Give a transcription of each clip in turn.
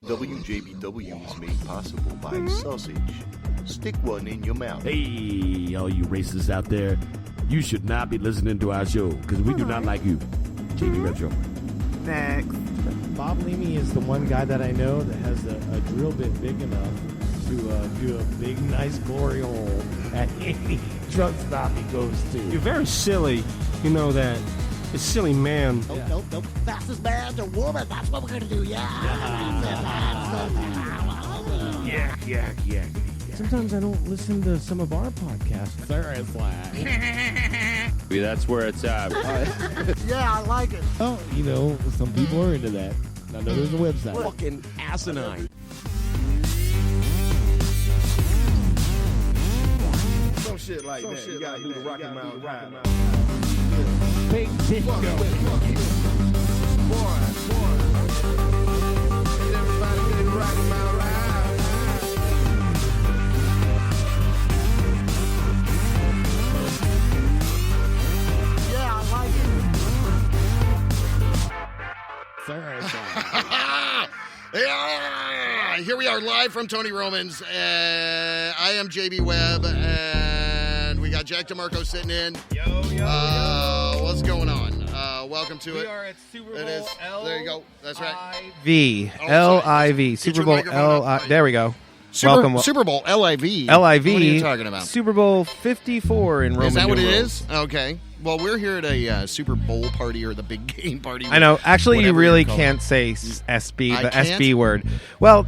WJBW is made possible by sausage. Stick one in your mouth. Hey, all you racists out there, you should not be listening to our show because we do not like you. JB Retro. Next. Bob Leamy is the one guy that I know that has a drill bit big enough to do a big, nice glory hole at any truck stop he goes to. You're very silly. You know that. It's silly, man. The fastest man to woman. That's what we're going to do, Yeah. Sometimes I don't listen to some of our podcasts. That's where it's at. Yeah, I like it. Oh, some people are into that. I know there's a website. Fucking asinine. Some shit like that. You gotta do the Rocky Mountain Ride. Big disco. Boy. Everybody get the Rocky Mountain Ride. Yeah, I like it. Yeah, here we are live from Tony Roman's. I am JB Webb, and we got Jack DeMarco sitting in. Yo. What's going on? Welcome to it. We are at Super Bowl There you go. That's right. L-I-V. Super Bowl L-I. There we go. Welcome. Super Bowl L-I-V. L-I-V. What are you talking about? Super Bowl 54 in Roman Is that what it numerals. is? Okay. Well, we're here at a Super Bowl party or the big game party. I know. Actually, you whatever really you call can't it. say SB, I the can't? SB word. Well,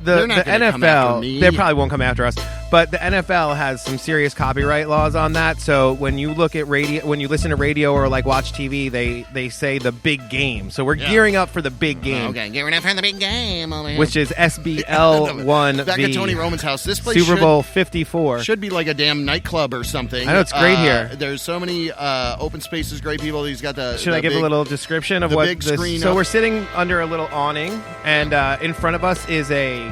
the They're not gonna come after me. NFL, they probably won't come after us, but the NFL has some serious copyright laws on that. So when you look at radio, when you listen to radio or like watch TV, they say the big game. So we're gearing up for the big game. Okay, gearing up for the big game over here. Which is SBL1V. Back at Tony Roman's house. This place Super Bowl 54. should be like a damn nightclub or something. I know, it's great here. There's so many open spaces, great people. He's got the. Should I give a little description of the what big this? screen So up. we're sitting under a little awning, and in front of us is a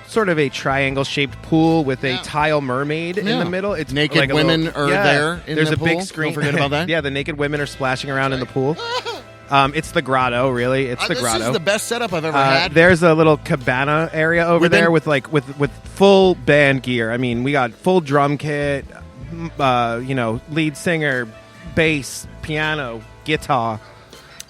sort of a triangle-shaped pool with a tile mermaid in the middle. It's naked like a women little, are there. In there's the a big pool. screen. Don't forget about that. Yeah, the naked women are splashing around in the pool. It's the grotto, really. It's the grotto. This is the best setup I've ever had. There's a little cabana area over there with full band gear. I mean, we got full drum kit, lead singer, bass, piano, guitar.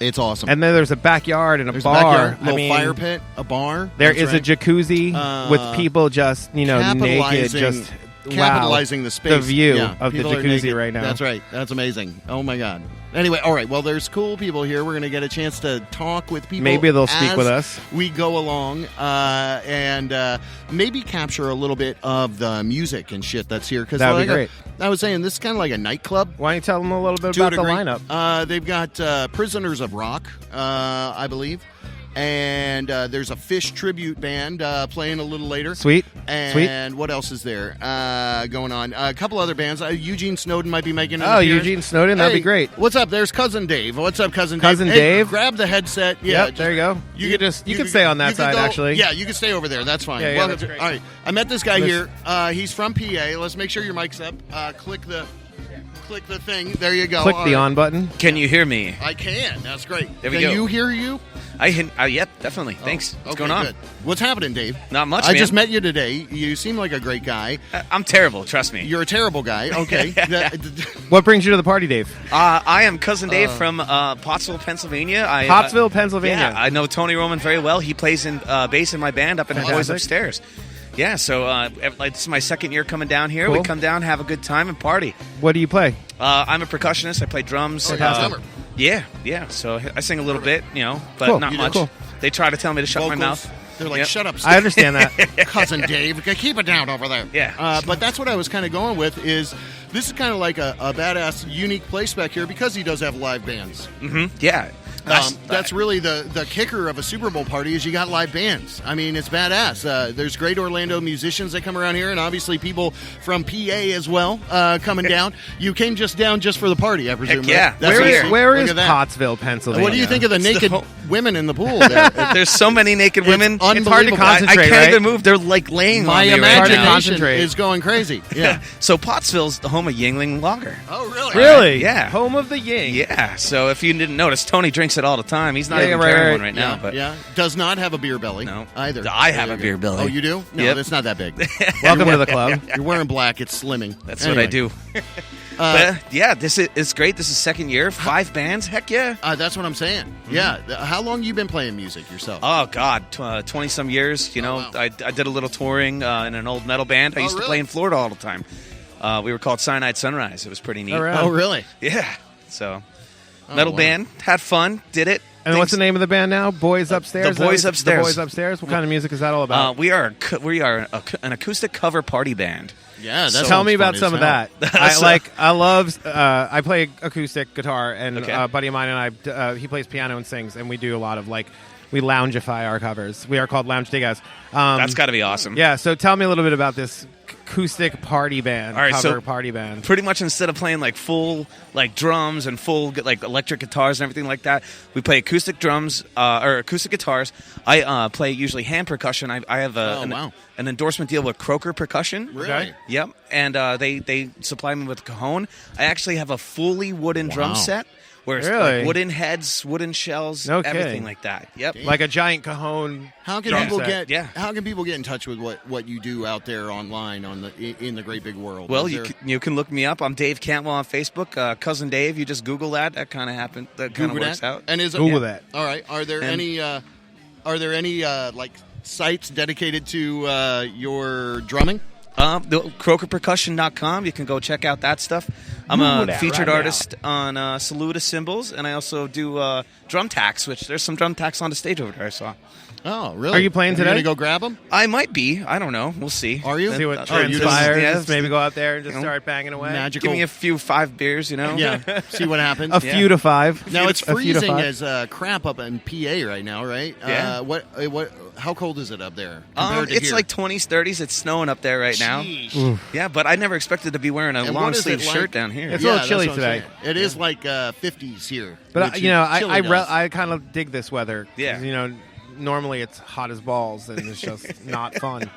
It's awesome. And then there's a backyard and a There's bar. a backyard, little fire pit, a bar. There is a jacuzzi with people just, naked, just capitalizing the space. The view of the people are jacuzzi naked. right now. That's right. That's amazing. Oh, my God. Anyway, all right. Well, there's cool people here. We're going to get a chance to talk with people. Maybe they'll speak as with us. We go along and maybe capture a little bit of the music and shit that's here. That would be great. I was saying, this is kind of like a nightclub. Why don't you tell them a little bit To a about the degree. lineup? They've got Prisoners of Rock, I believe. And there's a Fish tribute band playing a little later. Sweet. And what else is there going on? A couple other bands. Eugene Snowden might be making an Oh, appearance. Eugene Snowden? That'd be great. What's up? There's Cousin Dave. What's up, Cousin Dave? Cousin Dave? Grab the headset. Yeah, Yep, there you go. You you can stay on that you could side, go- actually. Yeah, you can stay over there. That's fine. Yeah, that's great. All right. I met this guy here. He's from PA. Let's make sure your mic's up. Click the thing. There you go. Click All the right. on button. Can you hear me? I can. That's great. There we can go. you hear you? Yep, definitely. Thanks. What's Okay, going on? Good. What's happening, Dave? Not much, I man. just met you today. You seem like a great guy. I'm terrible, trust me. You're a terrible guy. Okay. What brings you to the party, Dave? I am Cousin Dave from Pottsville, Pennsylvania. Pottsville, Pennsylvania. Yeah, I know Tony Roman very well. He plays in bass in my band up in the boys upstairs. Yeah, so this is my second year coming down here. Cool. We come down, have a good time, and party. What do you play? I'm a percussionist. I play drums. you're a drummer. Yeah. So I sing a little bit, but Cool. not You do? much. Cool. They try to tell me to shut my Vocals. mouth. They're like, Yep. shut up, I understand that. Cousin Dave. Keep it down over there. Yeah. But that's what I was kind of going with is this is kind of like a badass, unique place back here because he does have live bands. Mm-hmm. Yeah. That's really the kicker of a Super Bowl party is you got live bands. I mean, it's badass. There's great Orlando musicians that come around here, and obviously people from PA as well coming down. You came just down just for the party, I presume. Heck yeah. Right? That's Where is- awesome. Where Look is at that. Pottsville, Pennsylvania? What do you think of the It's the naked whole- women in the pool there? There's so many naked women. It's It's hard to unbelievable. I concentrate, can't right? even move. They're like laying My on me right imagination now. concentrate. is going crazy. Yeah. So Pottsville's the home of Yingling Lager. Oh, really? Really? Yeah. Home of the Ying. Yeah. So if you didn't notice, Tony drinks it all the time. He's not Yeah, even right, carrying right. one right now. But does not have a beer belly. No. Either. I have There a you beer go. belly. Oh, you do? No, Yep. that's not that big. Welcome to the club. You're wearing black. It's slimming. That's what I do. But yeah, this is great. This is second year. 5 bands. Heck yeah. That's what I'm saying. Yeah. How long you been playing music yourself? Oh God, 20-some years. You know, wow. I did a little touring in an old metal band. I used to really? play in Florida all the time. We were called Cyanide Sunrise. It was pretty neat. All right. Oh, really? Yeah. So, metal wow. band, had fun, did it. And what's the name of the band now? Boys Upstairs? The Boys Upstairs. The Boys Upstairs? What kind of music is that all about? We are an acoustic cover party band. Yeah. So- Tell me about fun some as of hell. that. I love. I play acoustic guitar, and Okay. a buddy of mine and I, he plays piano and sings, and we do a lot of we loungeify our covers. We are called Lounge Digas. That's got to be awesome. Yeah. So tell me a little bit about this acoustic party band. All right, cover so- party band. Pretty much instead of playing full drums and full electric guitars and everything like that, we play acoustic drums or acoustic guitars. I play usually hand percussion. I have wow. an endorsement deal with Croker Percussion. Really? Okay. Yep, and they supply me with cajon. I actually have a fully wooden drum Wow. set where it's Really? wooden heads, wooden shells, No everything kidding. like that. Yep. Like a giant cajon. How can drum people set. get? How can people get in touch with what you do out there online in the great big world? Well, Is you there- you can look me up. I'm Dave Cantwell on Facebook. Cousin Dave. You just Google that. That kind of happened. That kind of Google works that? out. And is Google that. All right. Are there And- any? Sites dedicated to your drumming? CrokerPercussion.com. You can go check out that stuff. I'm Google a that featured right artist on Saluda Cymbals, and I also do drum tacks, which there's some drum tacks on the stage over there I saw. Oh, really? Are you playing You're today? gonna go grab them? I might be. I don't know. We'll see. Are you? See what Oh, you just- transpires. yeah, Just maybe go out there and just you know, start banging away. Magical. Give me a few 5 beers, you know? Yeah. See what happens. A few to 5. Now it's A few to freezing 5. as crap up in PA right now, right? Yeah. What? How cold is it up there? compared to It's here? like 20s, 30s. It's snowing up there right now. Sheesh. Yeah, but I never expected to be wearing a And what long is it sleeve like- shirt down here. It's a little that's chilly what I'm today. saying. It is like 50s here. But which Chile does. I kind of dig this weather. 'Cause, Yeah. Normally it's hot as balls and it's just not fun.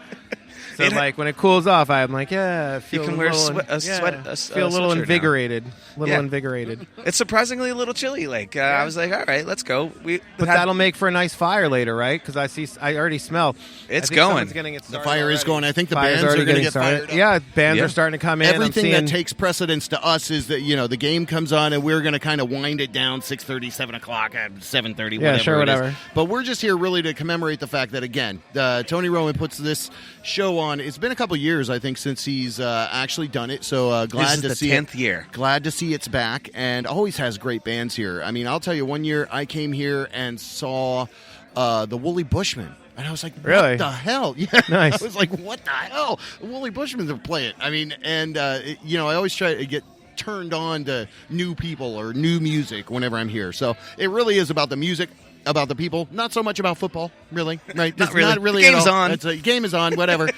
So It- when it cools off, I'm like, yeah, I feel can a wear a little, sweat- a sweat- a feel a little sweatshirt now. invigorated, Yeah. invigorated. It's surprisingly a little chilly. I was like, all right, let's go. But that'll make for a nice fire later, right? Because I already smell. It's I think going. someone's getting it The started fire is already. going. I think the Fire's bands already are going to getting get started. fired up. Yeah, bands Yeah. are starting to come in. I'm Everything seeing, that takes precedence to us is that the game comes on and we're going to kind of wind it down 6:30, 7 o'clock, 7:30, Yeah, whatever. sure, it is. whatever. But we're just here really to commemorate the fact that again, Tony Roman puts this show on. It's been a couple years, I think, since he's actually done it. So glad This is to the see 10th it. year. Glad to see it's back, and always has great bands here. I mean, I'll tell you, one year I came here and saw the Woolly Bushmen. And I was like, what Really? the hell? Yeah. Nice. I was like, what the hell? The Woolly Bushmen are playing. I mean, and, I always try to get turned on to new people or new music whenever I'm here. So it really is about the music, about the people, not so much about football, really. Right? Not It's really. Not really The at game's all. on. It's a game is on, whatever.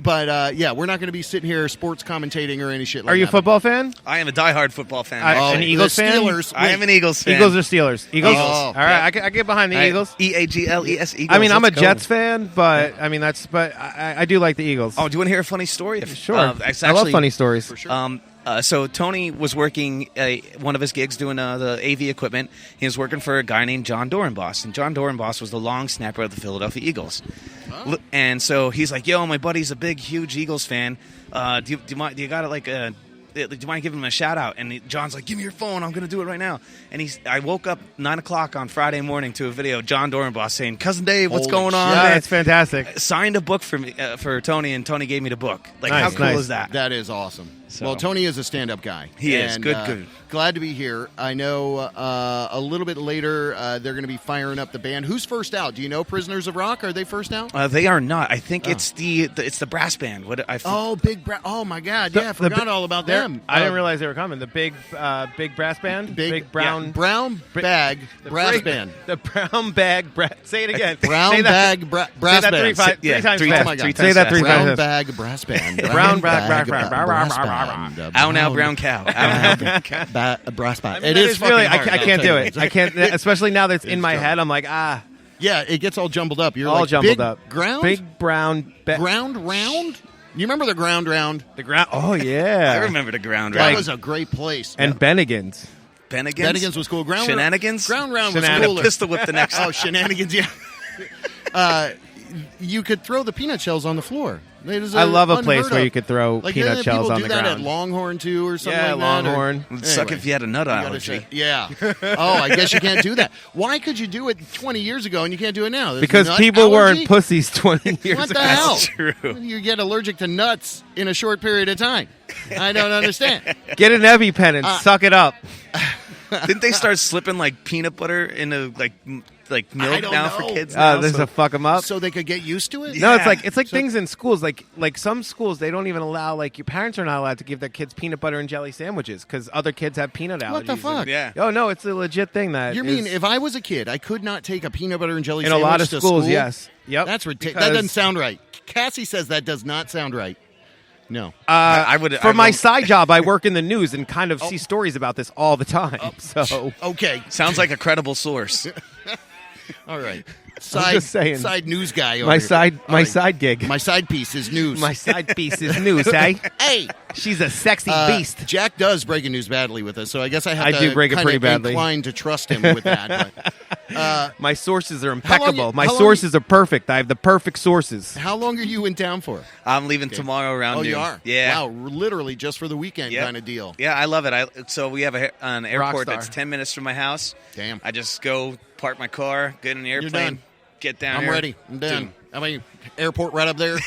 But, yeah, we're not going to be sitting here sports commentating or any shit like Are you a that. football fan? I am a diehard football fan. I- actually. an Eagles the fan? Steelers. I am an Eagles fan. Eagles or Steelers? Eagles. Oh, All right, I get behind the Eagles. EAGLES Eagles. I mean, I'm a Let's go. Jets fan, but but I do like the Eagles. Oh, do you want to hear a funny story? Sure. It's I love actually- funny stories. For sure. So Tony was working one of his gigs doing the AV equipment. He was working for a guy named John Dorenbos, and John Dorenbos was the long snapper of the Philadelphia Eagles. Oh. And so he's like, "Yo, my buddy's a big, huge Eagles fan. Do you mind giving him a shout out?" And John's like, "Give me your phone. I'm going to do it right now." And I woke up 9 o'clock on Friday morning to a video of John Dorenbos saying, "Cousin Dave, what's Holy going on?" Yeah, man?" it's fantastic. Signed a book for me for Tony, and Tony gave me the book. Like, Nice, how cool nice. is that? That is awesome. So- Well, Tony is a stand-up guy. He is. And, Good. Glad to be here. I know a little bit later they're going to be firing up the band. Who's first out? Do you know Prisoners of Rock? Are they first out? They are not. I think it's the brass band. Oh, oh my God! Yeah, I forgot all about them. I didn't realize they were coming. The big brass band, Big brown brown bag brass big- band. The brown bag. Say it again. Brown Say that- bag brass Say that band. three times three fast. Oh my God. Say that three Brown times fast. bag brass band. Brown bag brass band. Ow now, brown cow. Ow now, brown cow. Brass band. I mean, It that is really. fucking hard, I I'll can't tell do you. it. I can't, especially now that it's in It's my tough. head. I'm like, Yeah, it gets all jumbled up. You're all like, jumbled big up. Ground? Big brown. Ground round? You remember the ground round? The ground. Oh yeah. I remember the ground That right. was a great place. And Bennigan's. Bennigan's? Bennigan's was cool. Shenanigans? Ground round was Shenanigans. cooler. Pistol whip the next. Oh, shenanigans, yeah. You could throw the peanut shells on the floor. I love a place where you could throw like, peanut shells on the People do that ground. at Longhorn, too, or something Yeah, like that. Longhorn. It'd suck if you had a nut allergy. Yeah. Oh, I guess you can't do that. Why could you do it 20 years ago and you can't do it now? There's Because nut people allergy? weren't pussies 20 years What ago. the hell? That's true. You get allergic to nuts in a short period of time. I don't understand. Get an EpiPen and suck it up. Didn't they start slipping like peanut butter into like milk I don't now know. for kids? Now, There's a fuck them up. So they could get used to it? No, Yeah. it's like things in schools. Like some schools, they don't even allow. Like your parents are not allowed to give their kids peanut butter and jelly sandwiches because other kids have peanut allergies. What the fuck? Yeah. Oh no, it's a legit thing that. You mean if I was a kid, I could not take a peanut butter and jelly in a sandwich lot of to schools? school? Yes. Yep. That's ridiculous. Because- That doesn't sound right. Cassie says that does not sound right. No. I would For my won't- side job, I work in the news and kind of see stories about this all the time. So Okay. Sounds like a credible source. All right. just saying. Side news guy. Over my here. side All right. side gig. My side piece is news. My side piece is news, hey? Hey. She's a sexy beast. Jack does breaking news badly with us, so I guess I have I to do break it kind pretty of badly. inclined to trust him with that. But, My sources are long impeccable. you- My how long sources are perfect. I have the perfect sources. how long are you in town for? I'm leaving tomorrow around Oh, noon. you are? Yeah. Wow, literally just for the weekend Yep. kind of deal. Yeah, I love it. So we have an airport Rockstar. that's 10 minutes from my house. Damn. I just go park my car, get in the airplane, done. get down I'm here. ready. I'm done. Dude. I mean, airport right up there.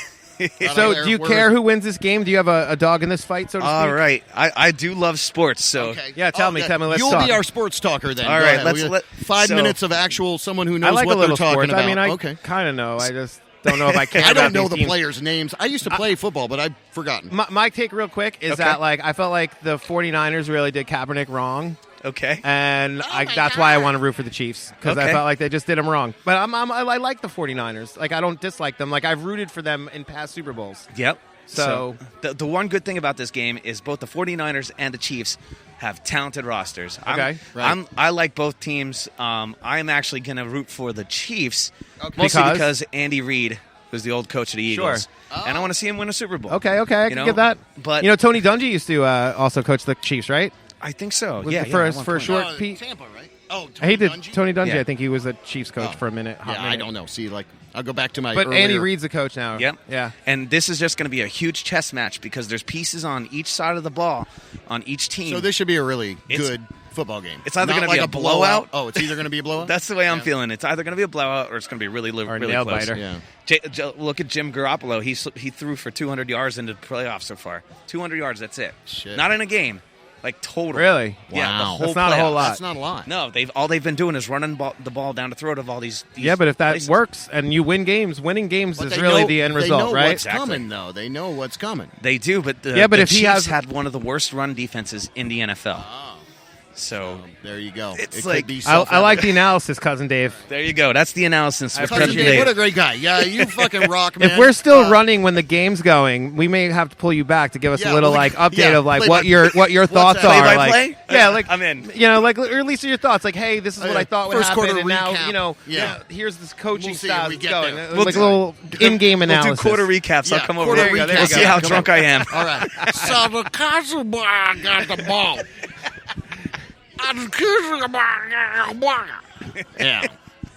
So, do you care who wins this game? Do you have a dog in this fight, so to speak? All right. I do love sports, so Okay. Yeah, tell me, let's You'll talk. be our sports talker then. All Go right, ahead. let's We got let- 5 so- minutes of actual someone who I knows like what a little they're talking sports. about. I mean, I okay. kind of know. I just don't know if I care. I about don't know these the teams. players' names. I used to play football, but I've forgotten. My take, real quick, is Okay. that I felt like the 49ers really did Kaepernick wrong, okay. and that's why I want to root for the Chiefs because I Okay. felt like they just did him wrong. But I like the 49ers. Like I don't dislike them. Like I've rooted for them in past Super Bowls. Yep. So- the one good thing about this game is both the 49ers and the Chiefs have talented rosters. Okay. Right. I like both teams. I'm actually going to root for the Chiefs Okay. mostly Because? because Andy Reid was the old coach of the Eagles. Sure. And I want to see him win a Super Bowl. Okay, I You can know, get that. but- Tony Dungy used to also coach the Chiefs, right? I think so. Was Yeah, it for yeah, a- at one for a point. short- Pete- Tampa, right? Oh, He did. Dungy? Tony Dungy, Yeah. I think he was a Chiefs coach for a minute. Yeah, hot I minute. don't know. See, I'll go back to my. But earlier- Andy Reid's the coach now. Yep. Yeah. And this is just going to be a huge chess match because there's pieces on each side of the ball on each team. So this should be a really It's- good football game. it's either Not gonna be like a blowout. Oh, it's either going to be a blowout. That's the way I'm feeling. It's either going to be a blowout or it's going to be really, Or a really nail close. biter. Yeah. Look at Jim Garoppolo. He threw for 200 yards into the playoffs so far. 200 yards. That's it. Shit. Not in a game. Like total. Really? Yeah. The Wow. whole That's not a whole playoffs. lot. That's not a lot. No, all they've been doing is running the ball down the throat of all these Yeah, but if that places. works and you win games, winning games But is they really know- the end they result, know right? What's coming though? They know what's coming. They do, but the, Yeah, but the if he Chiefs has- had one of the worst run defenses in the NFL. So There you go. It's it like- could be I like the analysis, Cousin Dave. there you go. That's the analysis. I with Cousin Cousin Dave, Dave. what a great guy. Yeah, you fucking rock, man. If we're still running when the game's going, we may have to pull you back to give us Yeah, a little well, update yeah, of play what by- your What's thoughts that? are. Play by like, play? Yeah, like I'm in. like or at least your thoughts. Like, hey, this is what Okay. I thought would First happen, quarter and now recap. Yeah. here's this coaching We'll see style if we that's get going. there. We'll Like a do- little in-game We'll analysis. do quarter recaps. I'll Yeah, come over quarter there. recap. We'll see Yeah, how come drunk on. I am. All right. So the Castle boy got the ball. Yeah.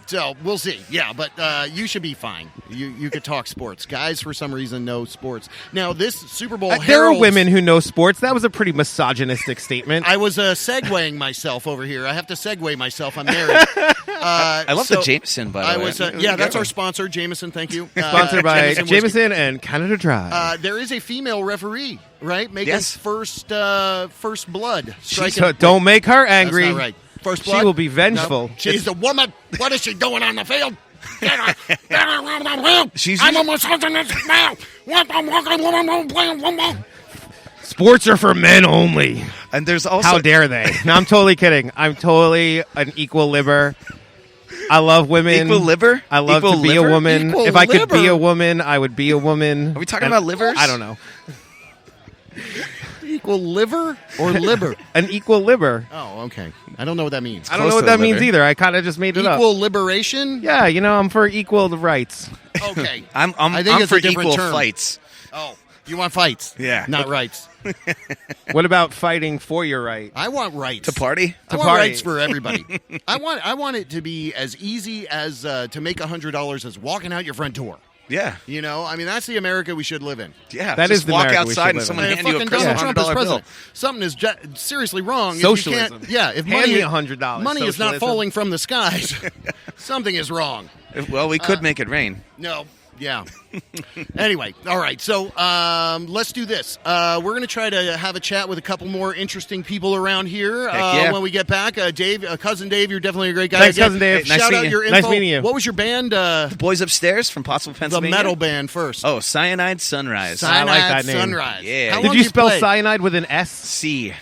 So we'll see. Yeah, but you should be fine. You could talk sports. Guys, for some reason, know sports. Now, this Super Bowl There are heralds- women who know sports. That was a pretty misogynistic statement. I was segueing myself over here. I have to segue myself. I'm married. I love so the Jameson, by the I way. was, yeah, that's our sponsor, Jameson. Thank you. Sponsored by Jameson Whiskey. Jameson and Canada Dry. There is a female referee, right? Making Yes. first blood.Striking. So don't make her That's angry. not right. First She blood. will be vengeful. No, she's a woman. What is she doing on the field? Get around the field. She's I'm a usually- misogynistic man. What the fucking woman playing woman? Sports are for men only. And there's also How dare they? No, I'm totally kidding. I'm totally an equal liber. I love women. Equal liver? I love Equal to be liver? a woman. Equal If I could be liver? a woman, I would be a woman. Are we talking about livers? I don't know. Equal liver or liber? An equal liber. Oh, okay. I don't know what that means. I don't know Close what to that means liver. either. I kind of just made it up. Equal liberation? Yeah, I'm for equal rights. Okay. I'm I think it's for a different equal term. fights. Oh, you want fights? Yeah. Not rights. What about fighting for your right? I want rights. To party? I want party. rights for everybody. I want it to be as easy as to make $100 as walking out your front door. Yeah. You know, I mean, that's the America we should live in. Yeah. That just is the walk America we outside should and live someone in. hand you a Fucking Christmas Donald Trump is $100 president. bill. Something is seriously wrong. if Socialism. You can't, if Hand money, me $100. money is not Socialism. falling from the skies, something is wrong. Well, we could make it rain. No. Yeah. Anyway, all right. So let's do this. We're going to try to have a chat with a couple more interesting people around here yeah. when we get back. Dave, Cousin Dave, you're definitely a great guy. Thanks, Again, Cousin Dave. Hey, nice shout out meeting your you. info. Nice meeting you. What was your band? The boys upstairs from Pottsville, The Pennsylvania. metal band first. Oh, Cyanide Sunrise. I like that name. Sunrise. Yeah. How Did long Did you spell play? cyanide with an S? C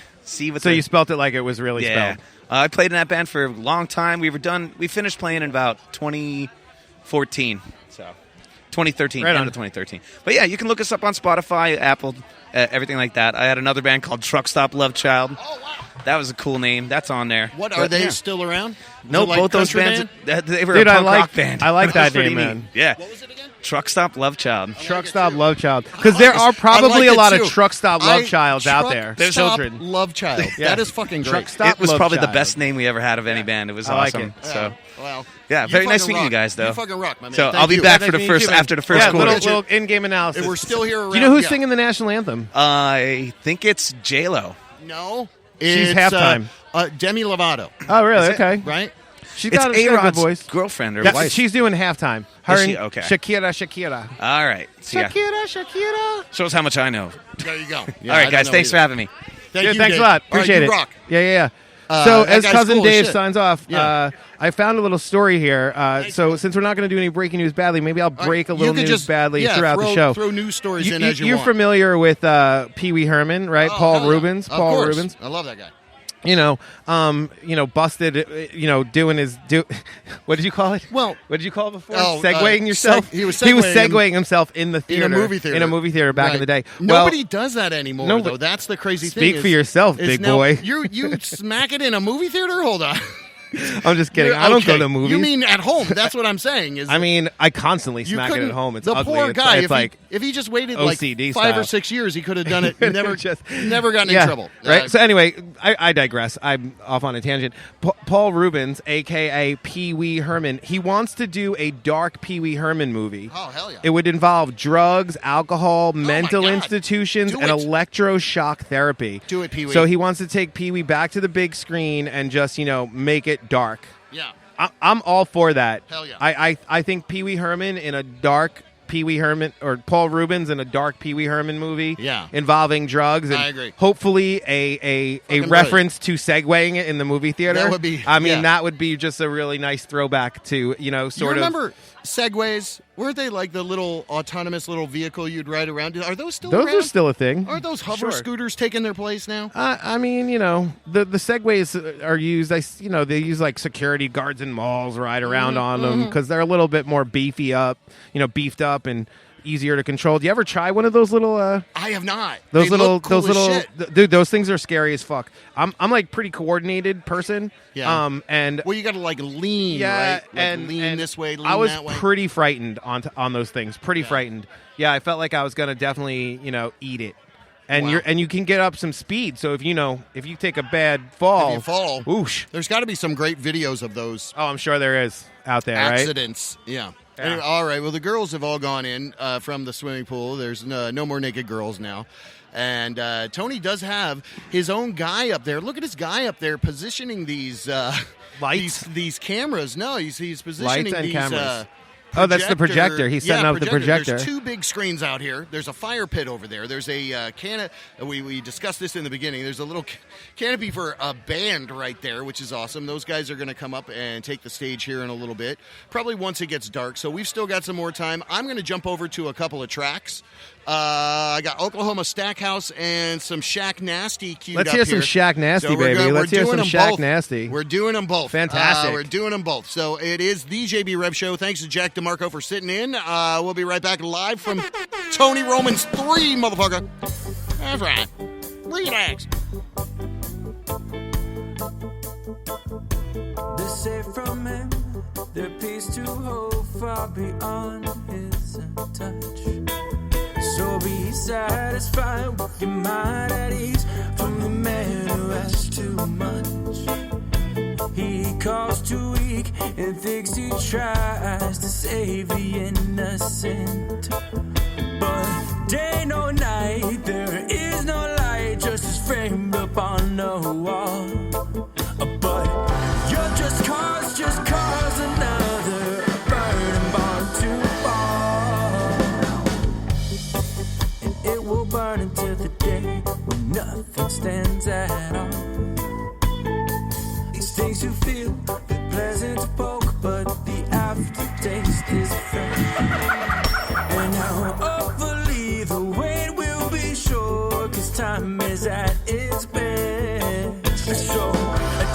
with So the, you spelt it like it was really yeah. spelled. I played in that band for a long time. We finished playing in about 2014. So 2013, Right end on. of 2013. But yeah, you can look us up on Spotify, Apple, everything like that. I had another band called Truck Stop Love Child. Oh, wow. That was a cool name. That's on there. What, But, are they yeah. still around? No, Is it like both those country bands. band? They were Dude, a I punk like- rock band. I like That was that name, pretty man. neat. Yeah. What was it again? Truck Stop Love Child. Truck Stop Love Child. Because there are I probably like a it lot too. of Truck Stop Love Childs out there. Truck Stop Children. Love Child. Yeah. That is fucking great. Truck Stop It was Love probably the Child. best name we ever had of any band. It was I like awesome. it. So Well, yeah, you very nice fucking meeting you rock. guys, though. You fucking rock, my man. So Thank I'll be you. back Nice for the meeting you first too, man. after the first Yeah, quarter. little in-game analysis. We're still here around. Do you know who's yeah. singing the national anthem? I think it's J-Lo. No. She's It's, halftime. Demi Lovato, Oh, really? Is it? Okay. right? She's It's got a good A-Rod's voice. girlfriend or Yeah, wife. she's doing halftime. Her Is and she? Okay. Shakira. All right. So, yeah. Shakira. Shows how much I know. There you go. All right, guys. Thanks for having me. Thank Dude, you, thanks Dave. a lot. All right, Appreciate you it. rock. Yeah. So that as guy's Cousin cool as Dave shit. signs off, Yeah. I found a little story here. So since we're not going to do any breaking news badly, maybe I'll break a You little could news just, badly yeah, throughout the show. Throw news stories in as You're want. familiar with Pee Wee Herman, right? Oh, Paul hell yeah. Rubens. Of Paul course. Rubens. I love that guy. Busted. Doing his What did you call it? Well, what did you call it before? oh, Segueing yourself. he was segueing segueing himself in the theater, in a movie theater. In a movie theater back in Right. the day. Nobody does that anymore, No, though. That's the crazy thing. Speak for yourself, is big now- boy. You smack it in a movie theater? Hold on. I'm just kidding. I don't go to movies. You mean at home? That's what I'm saying. Is I mean, I constantly you smack it couldn't- at home. It's the ugly. poor It's- guy. It's like if he just waited OCD like 5 or style. 6 years, he could have done it. Never gotten Yeah, in trouble. right? So anyway, I digress. I'm off on a tangent. Paul Rubens, a.k.a. Pee Wee Herman, he wants to do a dark Pee Wee Herman movie. Oh, hell yeah. It would involve drugs, alcohol, mental God. institutions, Do and it. electroshock therapy. Do it, Pee Wee. So he wants to take Pee Wee back to the big screen and just, make it dark. Yeah. I'm all for that. Hell yeah. I think Pee Wee Herman in a dark Pee Wee Herman, or Paul Rubens in a dark Pee Wee Herman movie, Yeah. involving drugs, and I agree. hopefully a Fucking reference to segueing it in the movie theater. That would be- I mean, yeah. that would be just a really nice throwback to You sort of. remember Segways? Weren't they like the little autonomous little vehicle you'd ride around? Are those still Those around? are still a thing. Aren't those hover Sure. scooters taking their place now? I mean, the Segways are used. They use like security guards in malls ride around on them because they're a little bit more beefed up and easier to control. Do you ever try one of those little? I have not. Those They little, look cool those as little, shit. dude. Those things are scary as fuck. I'm like pretty coordinated person. Yeah. And Well, you got to like lean, yeah, right? Like and lean and this way, lean I was that way. pretty frightened on those things. Pretty frightened. Yeah, I felt like I was gonna definitely eat it. And Wow. you can get up some speed. So if you take a bad fall, If you fall, whoosh. there's got to be some great videos of those Oh, I'm sure there is out there, right? accidents. Yeah. Anyway, all right. Well, the girls have all gone in from the swimming pool. There's no more naked girls now. And Tony does have his own guy up there. Look at his guy up there positioning these Lights? these cameras. No, he's positioning Lights and these. cameras. Oh, that's the projector. He's setting up the projector. There's two big screens out here. There's a fire pit over there. There's a we discussed this in the beginning. There's a little canopy for a band right there, which is awesome. Those guys are going to come up and take the stage here in a little bit, probably once it gets dark. So we've still got some more time. I'm going to jump over to a couple of tracks. I got Oklahoma Stackhouse and some Shaq Nasty queued Let's up hear some here. Shaq Nasty, So we're baby. gonna- Let's we're hear doing some them Shaq both. Nasty. We're doing them both. Fantastic. We're doing them both. So it is the JB Rev Show. Thanks to Jack DeMarco for sitting in. We'll be right back live from Tony Roman's 3, motherfucker. That's right. Relax. They say from him, their peace to hope far beyond his touch. So be satisfied with your mind at ease from the man who asks too much. He calls too weak and thinks he tries to save the innocent. But day nor night, there is no light, just as framed upon the wall. But you're just cause another burning barn to fall. And it will burn until the day when nothing stands at all. These things you feel, they're pleasant to poke, but the aftertaste is fair. And now hopefully the wait will be short, 'cause time is at its best. So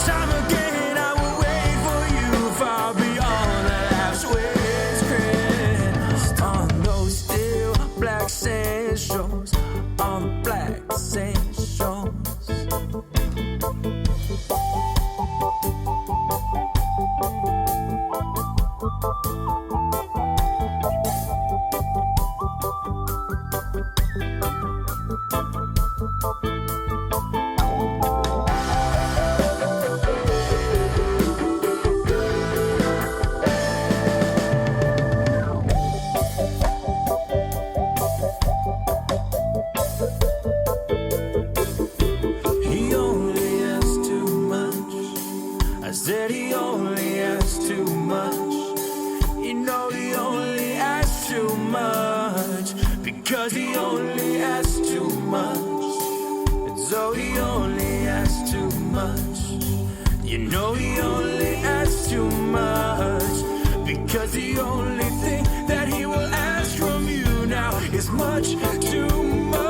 time again I will wait for you far beyond the last wind's crest. On those still black sand shores, on the black sand shores. He only asks too much. I said he only asks too much. You know he only asks too much, because he only asks too much. And so he only asks too much. You know he only asks too much, because the only thing that he will ask from you now is much too much.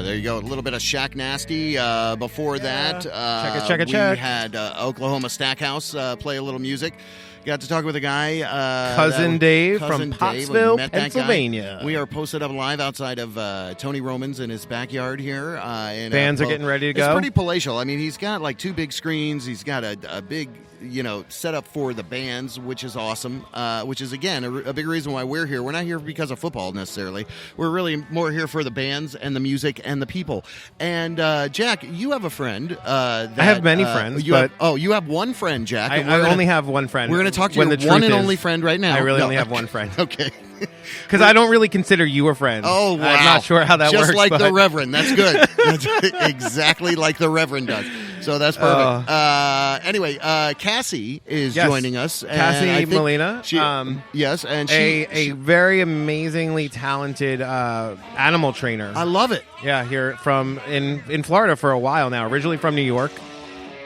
there you go. A little bit of Shaq Nasty. Before that, check it. We had Oklahoma Stackhouse play a little music. Got to talk with a guy, Cousin Dave from Cousin Dave. We Pottsville, met that guy. Pennsylvania. We are posted up live outside of Tony Roman's in his backyard here. Bands are getting ready to go. It's pretty palatial. I mean, he's got like 2 big screens. He's got a big, setup for the bands, which is awesome. Which is again a big reason why we're here. We're not here because of football necessarily. We're really more here for the bands and the music and the people. And Jack, you have a friend. I have many friends. You have one friend, Jack. I only have one friend. We're going to talk to your one and only friend right now. I really only have one friend. Okay. Because I don't really consider you a friend. Oh, wow. I'm not sure how that works. Just like the Reverend. That's good. That's exactly like the Reverend does. So that's perfect. Anyway, Cassie is joining us. Cassie Molina. Yes, and a very amazingly talented animal trainer. I love it. Yeah, here in Florida for a while now. Originally from New York,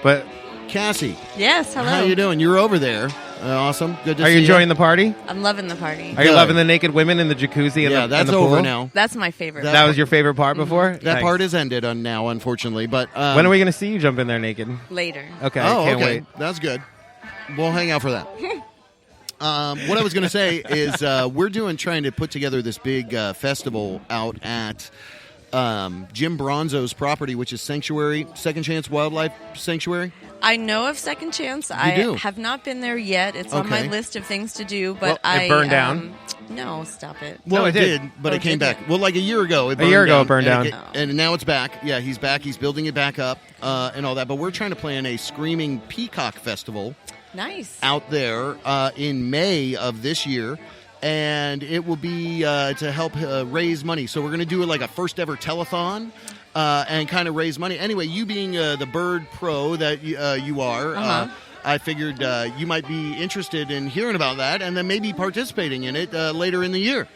but Cassie. Yes, hello. How you doing? You're over there. Awesome. Good to see you. Are you enjoying the party? I'm loving the party. Are you loving the naked women in the jacuzzi and that's the over pool? now. That's my favorite. That was your favorite part before? That part is ended now, unfortunately. But when are we going to see you jump in there naked? Later. Okay, can't wait. That's good. We'll hang out for that. What I was going to say is we're trying to put together this big festival out at Jim Bronzo's property, which is Sanctuary, Second Chance Wildlife Sanctuary. I know of Second Chance. I have not been there yet. It's on my list of things to do, but it burned down. No, stop it. Well, No, it did, but it came back. Well, like a year ago, it burned down. And now it's back. Yeah, he's back. He's building it back up and all that. But we're trying to plan a Screaming Peacock Festival. Nice. Out there in May of this year. And it will be to help raise money. So we're going to do like a first ever telethon and kind of raise money. Anyway, you being the bird pro that you are, I figured you might be interested in hearing about that and then maybe participating in it later in the year.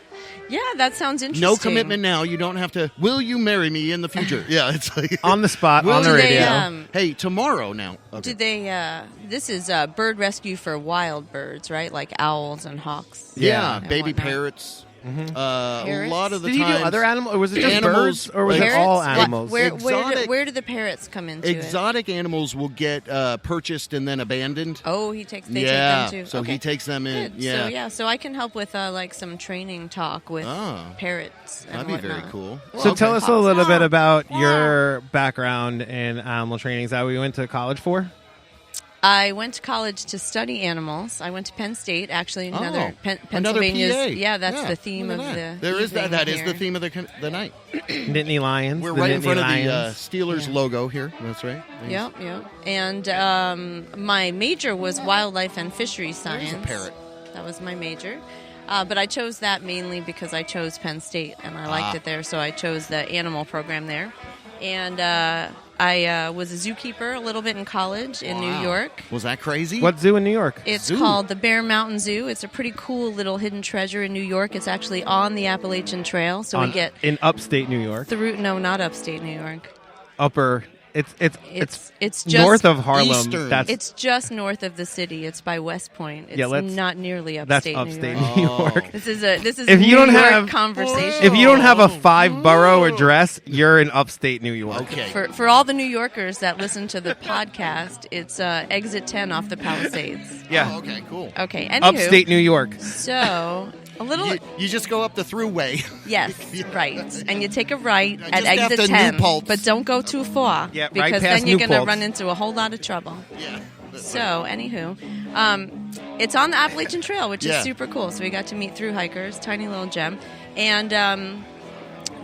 Yeah, that sounds interesting. No commitment now. You don't have to. Will you marry me in the future? Yeah, it's like on the spot, on the radio. Hey, tomorrow now. Okay. Did they? This is bird rescue for wild birds, right? Like owls and hawks. Yeah, and baby whatnot. parrots. Parrots? A lot of the Did times. you do other animals, or was it just animals, birds, or was Parrots? it all animals? Where do the parrots come into Exotic animals will get purchased and then abandoned. Oh, they take them too. So he takes them in. Good. Yeah. So I can help with like some training talk with parrots. And That'd be very whatnot. cool. So tell us a little bit about your background in animal training. Is that what you went to college for? I went to college to study animals. I went to Penn State, actually. Another Pennsylvania's. PA. Yeah, that's the theme of the. There is that. That is here. the theme of the night. Nittany Lions. We're right in front of the Steelers logo here. That's right. Yep. And my major was wildlife and fisheries science. There's a parrot. That was my major. But I chose that mainly because I chose Penn State and I liked it there, so I chose the animal program there. And I was a zookeeper a little bit in college in New York. Was that crazy? What zoo in New York? It's called the Bear Mountain Zoo. It's a pretty cool little hidden treasure in New York. It's actually on the Appalachian Trail, so we get in upstate New York. No, not upstate New York. Upper. It's just north of Harlem. Eastern. It's just north of the city. It's by West Point. It's not nearly upstate. That's upstate New York. New York. This is if you New don't York have conversation. If you don't have a 5-borough address, you're in upstate New York. Okay. For all the New Yorkers that listen to the podcast, it's exit 10 off the Palisades. Yeah. Oh, okay. Cool. Okay. Anywho, Upstate New York. So a little. You just go up the throughway. Yes, right. And you take a right at Just exit after 10, Newport. but don't go too far Yeah, right because past then you're going to Newport. run into a whole lot of trouble. Yeah. So, anywho, it's on the Appalachian Trail, which is super cool. So we got to meet through hikers, tiny little gem, and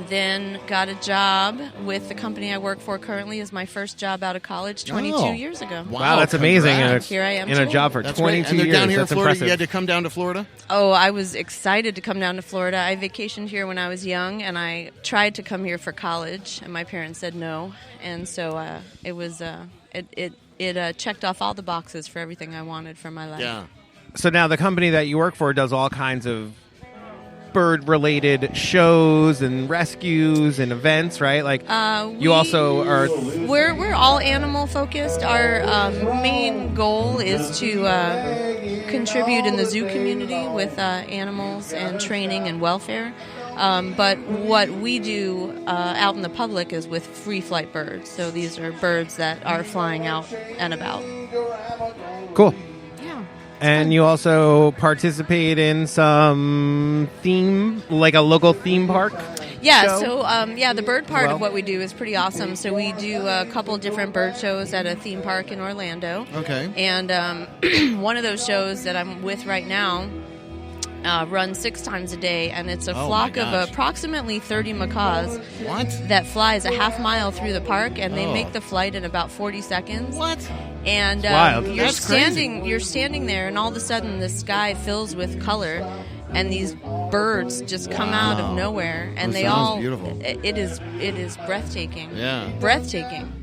then got a job with the company I work for currently. Is my first job out of college 22 years ago. Wow, that's amazing. Here I am in a today. job for That's 22 great. And they're years. down here in That's Florida. impressive. You had to come down to Florida? Oh, I was excited to come down to Florida. I vacationed here when I was young, and I tried to come here for college, and my parents said no. And so it was it checked off all the boxes for everything I wanted for my life. Yeah. So now the company that you work for does all kinds of bird-related shows and rescues and events, right? Like you also are. We're all animal focused. Our main goal is to contribute in the zoo community with animals and training and welfare. But what we do out in the public is with free flight birds. So these are birds that are flying out and about. Cool. Yeah. And you also participate in some theme, like a local theme park? Yeah, show? so the bird part Well. of what we do is pretty awesome. So we do a couple different bird shows at a theme park in Orlando. Okay. And one of those shows that I'm with right now runs 6 times a day, and it's a Oh, flock my of gosh. approximately 30 macaws What? that flies a half mile through the park, and they Oh. make the flight in about 40 seconds. What? And wild. you're That's crazy. standing there, and all of a sudden the sky fills with color, and these birds just come out of nowhere, and That they sounds all beautiful. it is breathtaking. Yeah. Breathtaking.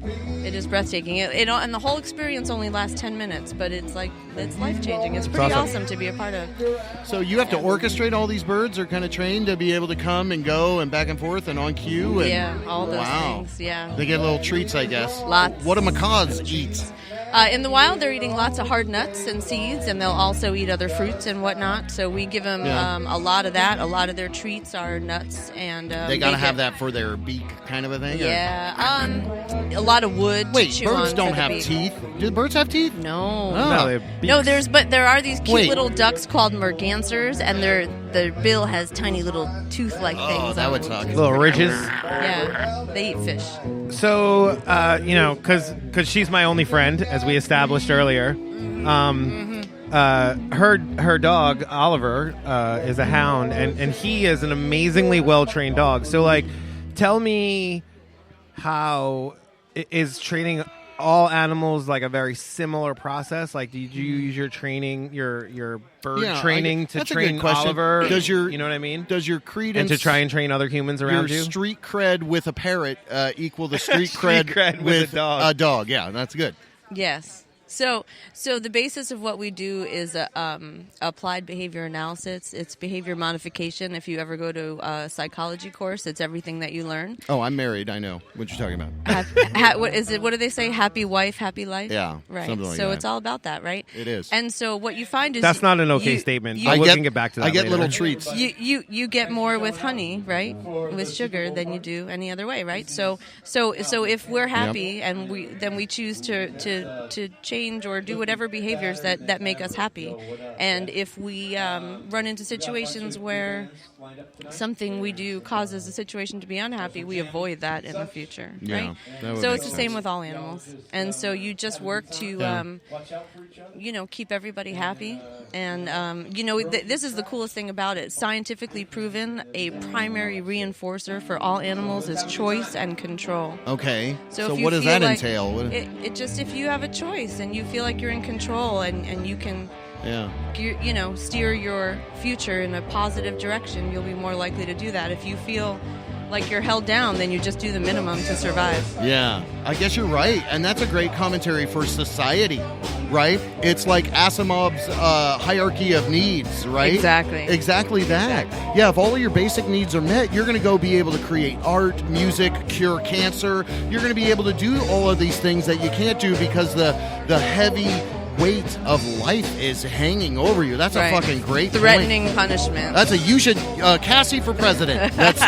It is breathtaking. And the whole experience only lasts 10 minutes, but it's life changing. It's pretty awesome to be a part of. So you have to orchestrate all these birds, or kind of trained to be able to come and go and back and forth and on cue. And, Yeah, all those wow. things. Yeah. They get little treats, I guess. Lots. What do macaws eat? In the wild, they're eating lots of hard nuts and seeds, and they'll also eat other fruits and whatnot. So we give them a lot of that. A lot of their treats are nuts, and They got to have that for their beak, kind of a thing. or- Yeah, a lot of wood. Wait, to chew birds on don't for the have beak. teeth. Do birds have teeth? No. Oh. No, they're No, beaks. but there are these cute Wait. little ducks called mergansers, and their bill has tiny little tooth-like things. Oh, that on would it. suck. Little ridges. Yeah, they eat fish. So, because she's my only friend, as we established earlier. Her dog Oliver is a hound, and he is an amazingly well trained dog. So, like, tell me how is training all animals like a very similar process? Like, did you use your training, your bird Yeah, training to that's a good train question. Oliver? Does your- you know what I mean? Does your And credence to try and train other humans around your you? street cred with a parrot equal the street Street cred, cred with a dog. a dog? Yeah, that's good. Yes. So the basis of what we do is applied behavior analysis. It's behavior modification. If you ever go to a psychology course, it's everything that you learn. Oh, I'm married. I know what you're talking about. What is it? What do they say? Happy wife, happy life. Yeah, right. something like so that. it's all about that, right? It is. And so what you find is That's not an okay you- statement. you- but we can get back to that I get later. little treats. You get more with honey, right? With sugar than you do any other way, right? So if we're happy and we choose to change or do whatever behaviors that make us happy, and if we run into situations where something we do causes a situation to be unhappy, we avoid that in the future, Yeah, right? that would So make it's the same sense. with all animals, and so you just work to keep everybody happy. And, this is the coolest thing about it. Scientifically proven, a primary reinforcer for all animals is choice and control. Okay. So, So if you what does feel that like- entail? What- It just, if you have a choice and you feel like you're in control and you can, yeah. steer your future in a positive direction, you'll be more likely to do that. If you feel like you're held down, then you just do the minimum to survive. Yeah, I guess you're right, and that's a great commentary for society, right? It's like Asimov's hierarchy of needs, right? Exactly that. Yeah, if all of your basic needs are met, you're going to go be able to create art, music, cure cancer. You're going to be able to do all of these things that you can't do because the heavy weight of life is hanging over you. That's Right. a fucking great Threatening point. punishment. That's a you should Cassie for president. That's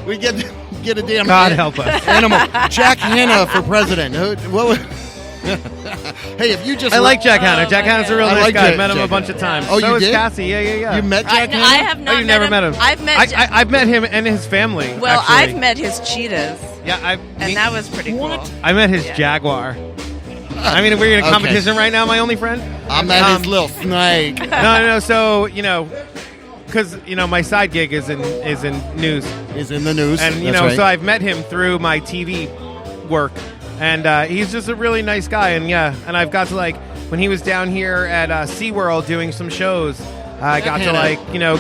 we get a damn God help us. animal. Jack Hanna for president. Hey, if you just I like Jack Hanna. Jack Hanna's a real I nice like guy. Jack- Met him Jack a bunch Hanna. of times. Oh, so you is did? Cassie. Yeah. You met Jack Hanna? I have not Oh, you've never met him. I've met Jack- I've met him and his family. Well, actually. I've met his cheetahs, Yeah, and that was pretty cool. I met his Yeah. Jaguar. I mean, we're in a Okay. competition right now, my only friend. I met his little snake. No. So because my side gig is in news, Is in the news. and That's right. so I've met him through my TV work, and he's just a really nice guy. And I've got to when he was down here at SeaWorld doing some shows. I got to Hanna.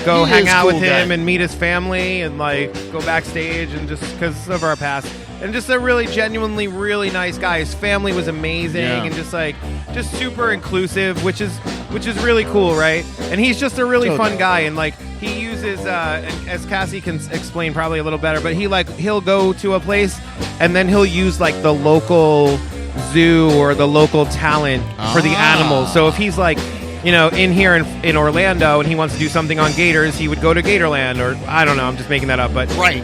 go He hang is out with cool him guy. and meet his family and go backstage and just because of our past. And just a really genuinely really nice guy. His family was amazing Yeah. and just super inclusive, which is really cool, right? And he's just a really Totally. fun guy and he uses and as Cassie can explain probably a little better, but he'll go to a place and then he'll use the local zoo or the local talent for the animals. So if he's in here in Orlando, and he wants to do something on gators, he would go to Gatorland, or I don't know, I'm just making that up, but right.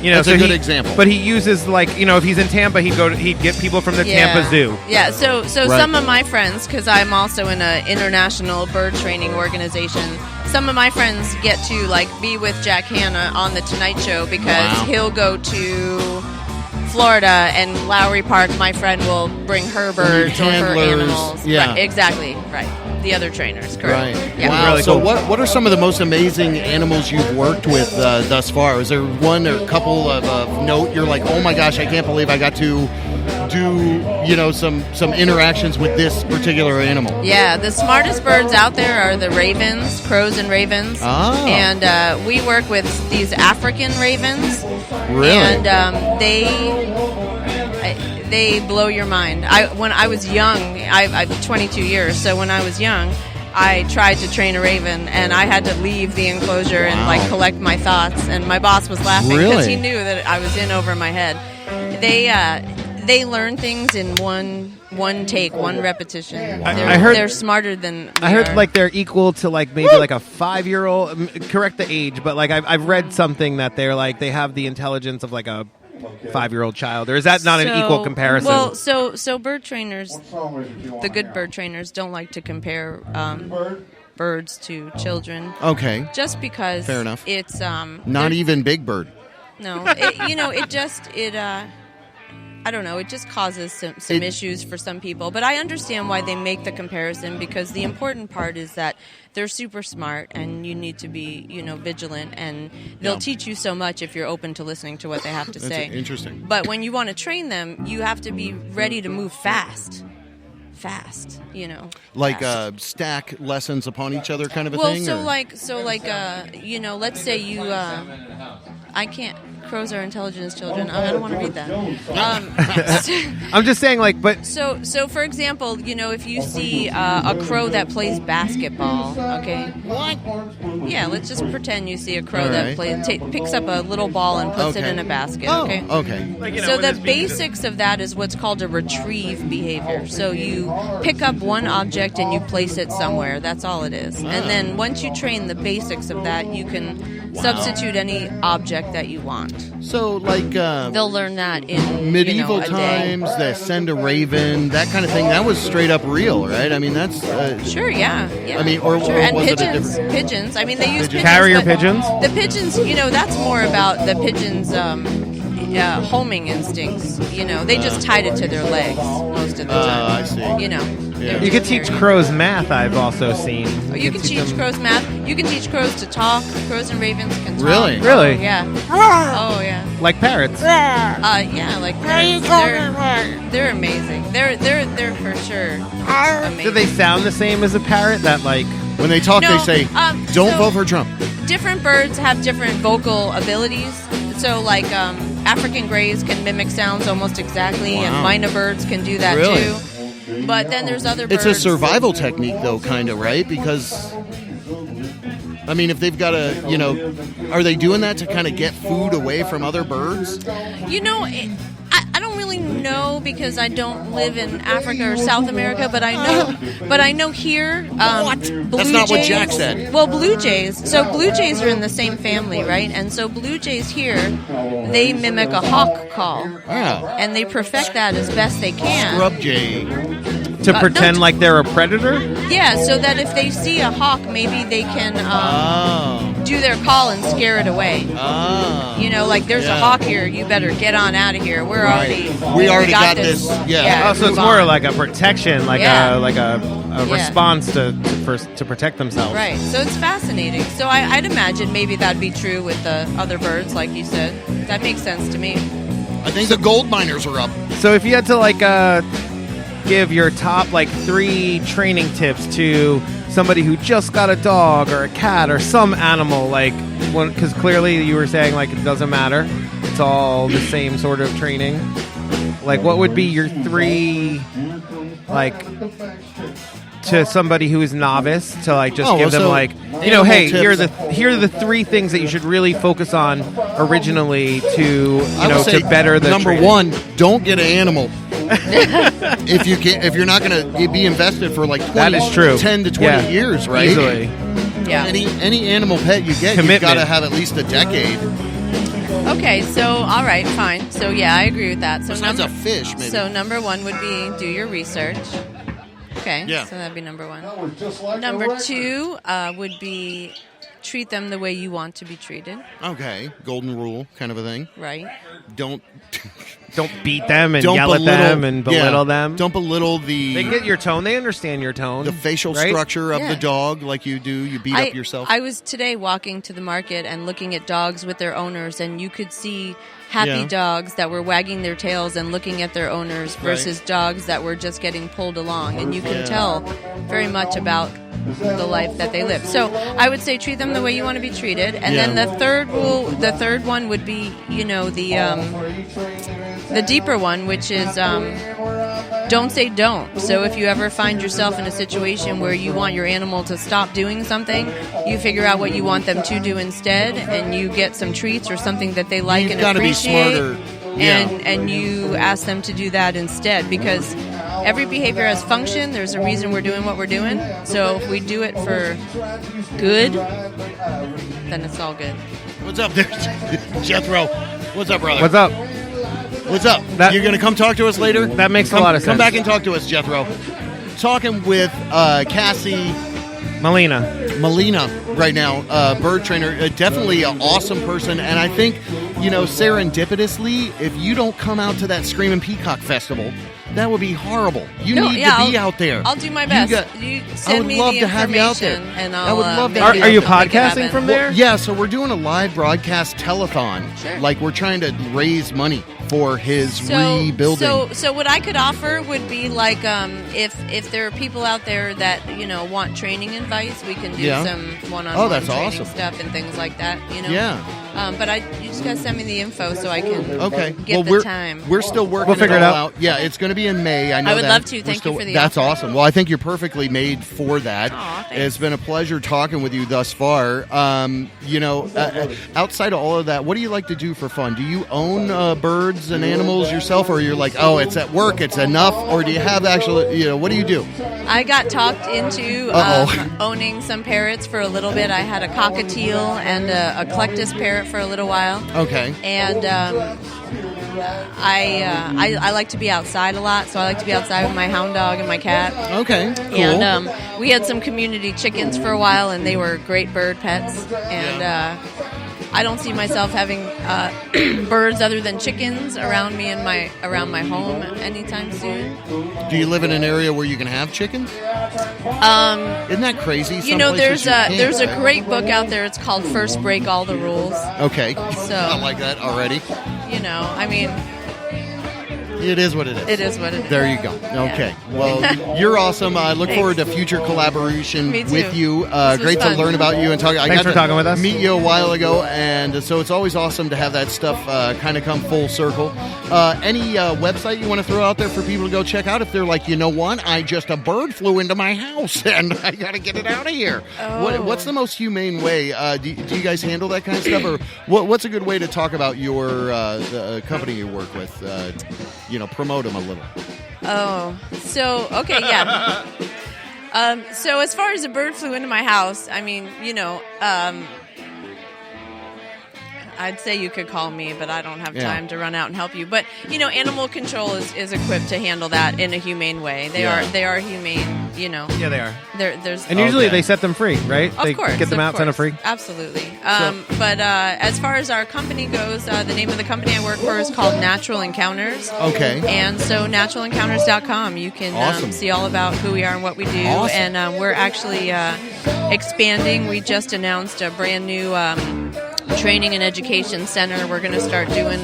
That's a good example. But he uses if he's in Tampa, he'd get people from the Tampa Zoo. Yeah, so right. Some of my friends, because I'm also in an international bird training organization, some of my friends get to be with Jack Hanna on the Tonight Show because he'll go to Florida and Lowry Park. My friend will bring her birds or her animals. Yeah, right, exactly. Right. The other trainers, correct? Right. Yeah. Wow. Really so cool. what are some of the most amazing animals you've worked with thus far? Is there one or a couple of note you're like, oh my gosh, I can't believe I got to do some interactions with this particular animal? Yeah, the smartest birds out there are the ravens, crows and ravens. Oh. And we work with these African ravens. Really? And they blow your mind. When I was young, I've 22 years, so when I was young, I tried to train a raven, and I had to leave the enclosure and collect my thoughts. And my boss was laughing because he knew that I was in over my head. They learn things in one take, one repetition. I heard they're smarter than we I heard are. they're equal to maybe a 5-year-old. Correct the age, but I've read something that they have the intelligence of a 5-year-old child, or is that not an equal comparison? Well, so bird trainers, the good bird trainers, don't like to compare birds to children. Okay. Just because fair enough. It's not even Big Bird. No, I don't know. It just causes some issues for some people. But I understand why they make the comparison, because the important part is that they're super smart and you need to be, vigilant. And they'll teach you so much if you're open to listening to what they have to say. Interesting. But when you want to train them, you have to be ready to move fast. Fast. Stack lessons upon each other kind of a well, thing? Let's say you... I can't... Crows are intelligent as children. I don't want to read that. I'm just saying, but... So for example, if you see a crow that plays basketball, okay? What? Yeah, let's just pretend you see a crow that picks up a little ball and puts it in a basket, okay? Okay. So the basics of that is what's called a retrieve behavior. So you pick up one object and you place it somewhere. That's all it is. And then once you train the basics of that, you can substitute any object that you want. So, they'll learn that in medieval a times, day. they send a raven, that kind of thing. That was straight up real, right? I mean, that's sure, yeah. I mean, or and was pigeons, it a different... pigeons. I mean, they use pigeons, carrier but pigeons. The pigeons, that's more about the pigeons' homing instincts. They just tied it to their legs most of the time. I see. Yeah. You could teach crows math, I've also seen. You can teach crows math. You can teach crows to talk. Crows and ravens can talk. Really? Really? Oh, yeah. Oh, yeah. Like parrots. Yeah, like parrots. They're amazing. They're for sure amazing. Do they sound the same as a parrot? That when they talk, No, they say, "Don't vote for Trump." Different birds have different vocal abilities. So, African greys can mimic sounds almost exactly, and mynah birds can do that too. But then there's other birds. It's a survival technique, though, kind of, right? Because, I mean, if they've got are they doing that to kind of get food away from other birds? I don't really know because I don't live in Africa or South America, but I know here. What? That's not what Jack said. Well, blue jays. So blue jays are in the same family, right? And so blue jays here, they mimic a hawk call, and they perfect that as best they can. Scrub jay. To pretend like they're a predator? Yeah, so that if they see a hawk, maybe they can do their call and scare it away. There's a hawk here, you better get on out of here. We already got this. Yeah. So it's more like a protection, a response to protect themselves. Right. So it's fascinating. So I'd imagine maybe that'd be true with the other birds, like you said. That makes sense to me. I think the gold miners are up. So if you had to give your top 3 training tips to somebody who just got a dog or a cat or some animal, because clearly you were saying it doesn't matter, it's all the same sort of training, what would be your 3 to somebody who is novice to give them hey, here are the 3 things that you should really focus on originally to to better the number training. 1, don't get an animal. if you're not going to be invested for like 20, That is true. 10 to 20 years, right? Easily. Yeah. Any animal pet you get, Commitment. you've got to have at least a decade. Okay, so all right, fine. So yeah, I agree with that. So Besides a fish, maybe. So number one would be do your research. Okay, Yeah. so that'd be number one. Number two would be treat them the way you want to be treated. Okay, golden rule kind of a thing. Right. Don't beat them and don't yell at them and belittle them. Don't belittle the. They get your tone. They understand your tone. The facial right? structure of Yeah. the dog, like you do. You beat up yourself. I was today walking to the market and looking at dogs with their owners, and you could see happy Yeah. dogs that were wagging their tails and looking at their owners versus dogs that were just getting pulled along. And you can tell very much about the life that they live. So I would say treat them the way you want to be treated. And then the third one would be, the deeper one, which is don't say don't. So if you ever find yourself in a situation where you want your animal to stop doing something, you figure out what you want them to do instead, and you get some treats or something that they like and gotta be appreciate. smarter. Yeah. And you ask them to do that instead, because every behavior has function. There's a reason we're doing what we're doing. So if we do it for good, then it's all good. What's up there, Jethro? What's up, brother? What's up? What's up? You're going to come talk to us later? That makes a lot of sense. Come back and talk to us, Jethro. Talking with Cassie Molina right now, bird trainer. Definitely an awesome person. And I think, serendipitously, if you don't come out to that Screaming Peacock Festival, that would be horrible. You need to be out there. I'll do my best. You send I would me love the to have you out there. information, and I'll, I would love to. maybe Are you I'll make it podcasting happen. from there? Yeah, so we're doing a live broadcast telethon. Sure. Like we're trying to raise money for his rebuilding. So what I could offer would be like if there are people out there that want training advice, we can do some one-on-one that's training awesome. stuff and things like that. Yeah. But you just gotta send me the info so I can get we're, the time. We're still working We'll figure it it all out. Yeah, it's going to be in May. I know I would that. love to. We're Thank you for the That's offer. awesome. Well, I think you're perfectly made for that. Aw, thanks. It's been a pleasure talking with you thus far. Outside of all of that, what do you like to do for fun? Do you own birds and animals yourself, or you're like, oh, it's at work, it's enough, or do you have actually, what do you do? I got talked into owning some parrots for a little bit. I had a cockatiel and a Clectus parrot for a little while. Okay. And I like to be outside a lot, so I like to be outside with my hound dog and my cat. Okay, cool. And we had some community chickens for a while, and they were great bird pets. And I don't see myself having birds other than chickens around me and around my home anytime soon. Do you live in an area where you can have chickens? Isn't that crazy? Some places there's you a can't, great book out there. It's called First Break All the Rules. Okay. So I like that already. I mean, It is what it is. it is what it is. There you go. Okay. Well, you're awesome. I look Thanks. forward to future collaboration Me too. with you. This was Great to fun. learn about you and talk. I Thanks got for to talking with us. meet you a while ago, and so it's always awesome to have that stuff kind of come full circle. Any website you want to throw out there for people to go check out if they're like, a bird flew into my house and I got to get it out of here. Oh. What's the most humane way? Do you guys handle that kind of stuff, or what's a good way to talk about your the company you work with? Promote them a little. Oh, so okay, yeah. So as far as a bird flew into my house, I mean, I'd say you could call me, but I don't have time to run out and help you. But animal control is equipped to handle that in a humane way. They are humane. Yeah, they are. There's And usually they set them free, right? Of They course, get them out, send them free. Absolutely. But as far as our company goes, the name of the company I work for is called Natural Encounters. Okay. And so naturalencounters.com, you can see all about who we are and what we do. Awesome. And we're actually expanding. We just announced a brand new training and education center. We're going to start doing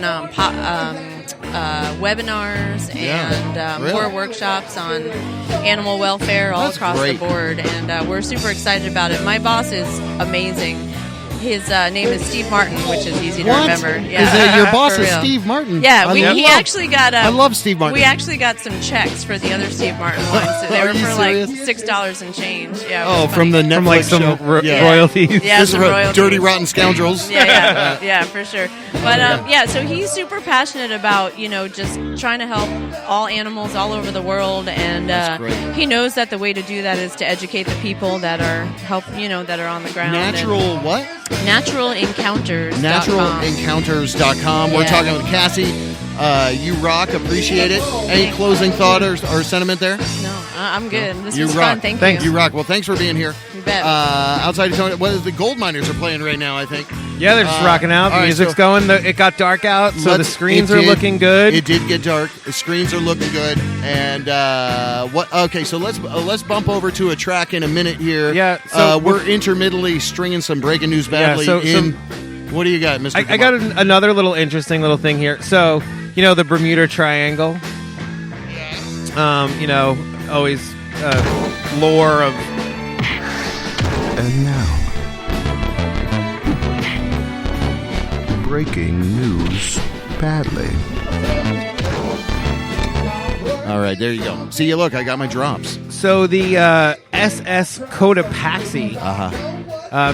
webinars and really? more workshops on animal welfare all That's across great. the board. And we're super excited about it. My boss is amazing. His name is Steve Martin, which is easy to What? remember. Yeah, Is that your boss for is real. Steve Martin? Yeah, I he love- actually got. I love Steve Martin. We actually got some checks for the other Steve Martin ones. So they Are were you for serious? like $6 and change. Yeah. it Oh, was from funny. the Netflix From like some show. royalties. Yeah, This some is royalties. Dirty Rotten Scoundrels. Yeah, for sure. But so he's super passionate about just trying to help all animals all over the world, and great. he knows that the way to do that is to educate the people that are that are on the ground. Natural what? Natural Encounters. NaturalEncounters.com. We're Yeah. talking with Cassie. You rock. Appreciate it. Any closing thought or sentiment there? No, I'm good. This You was rock. fun. Thank Thanks. you. You rock. Well, thanks for being here. You bet. Outside of Tony, what is the Gold Miners are playing right now? I think. Yeah, they're just rocking out. all The right, music's so- going. It got dark out, so the Let's- screens it are did- looking good. It did get dark. The screens are looking good. And what? Okay, so let's bump over to a track in a minute here. Yeah, so we're intermittently stringing some breaking news badly so- in. What do you got, Mr. I got another little interesting little thing here. So, the Bermuda Triangle. Always lore of. And now, breaking news badly. All right, there you go. See, look, I got my drops. So the SS Cotopaxi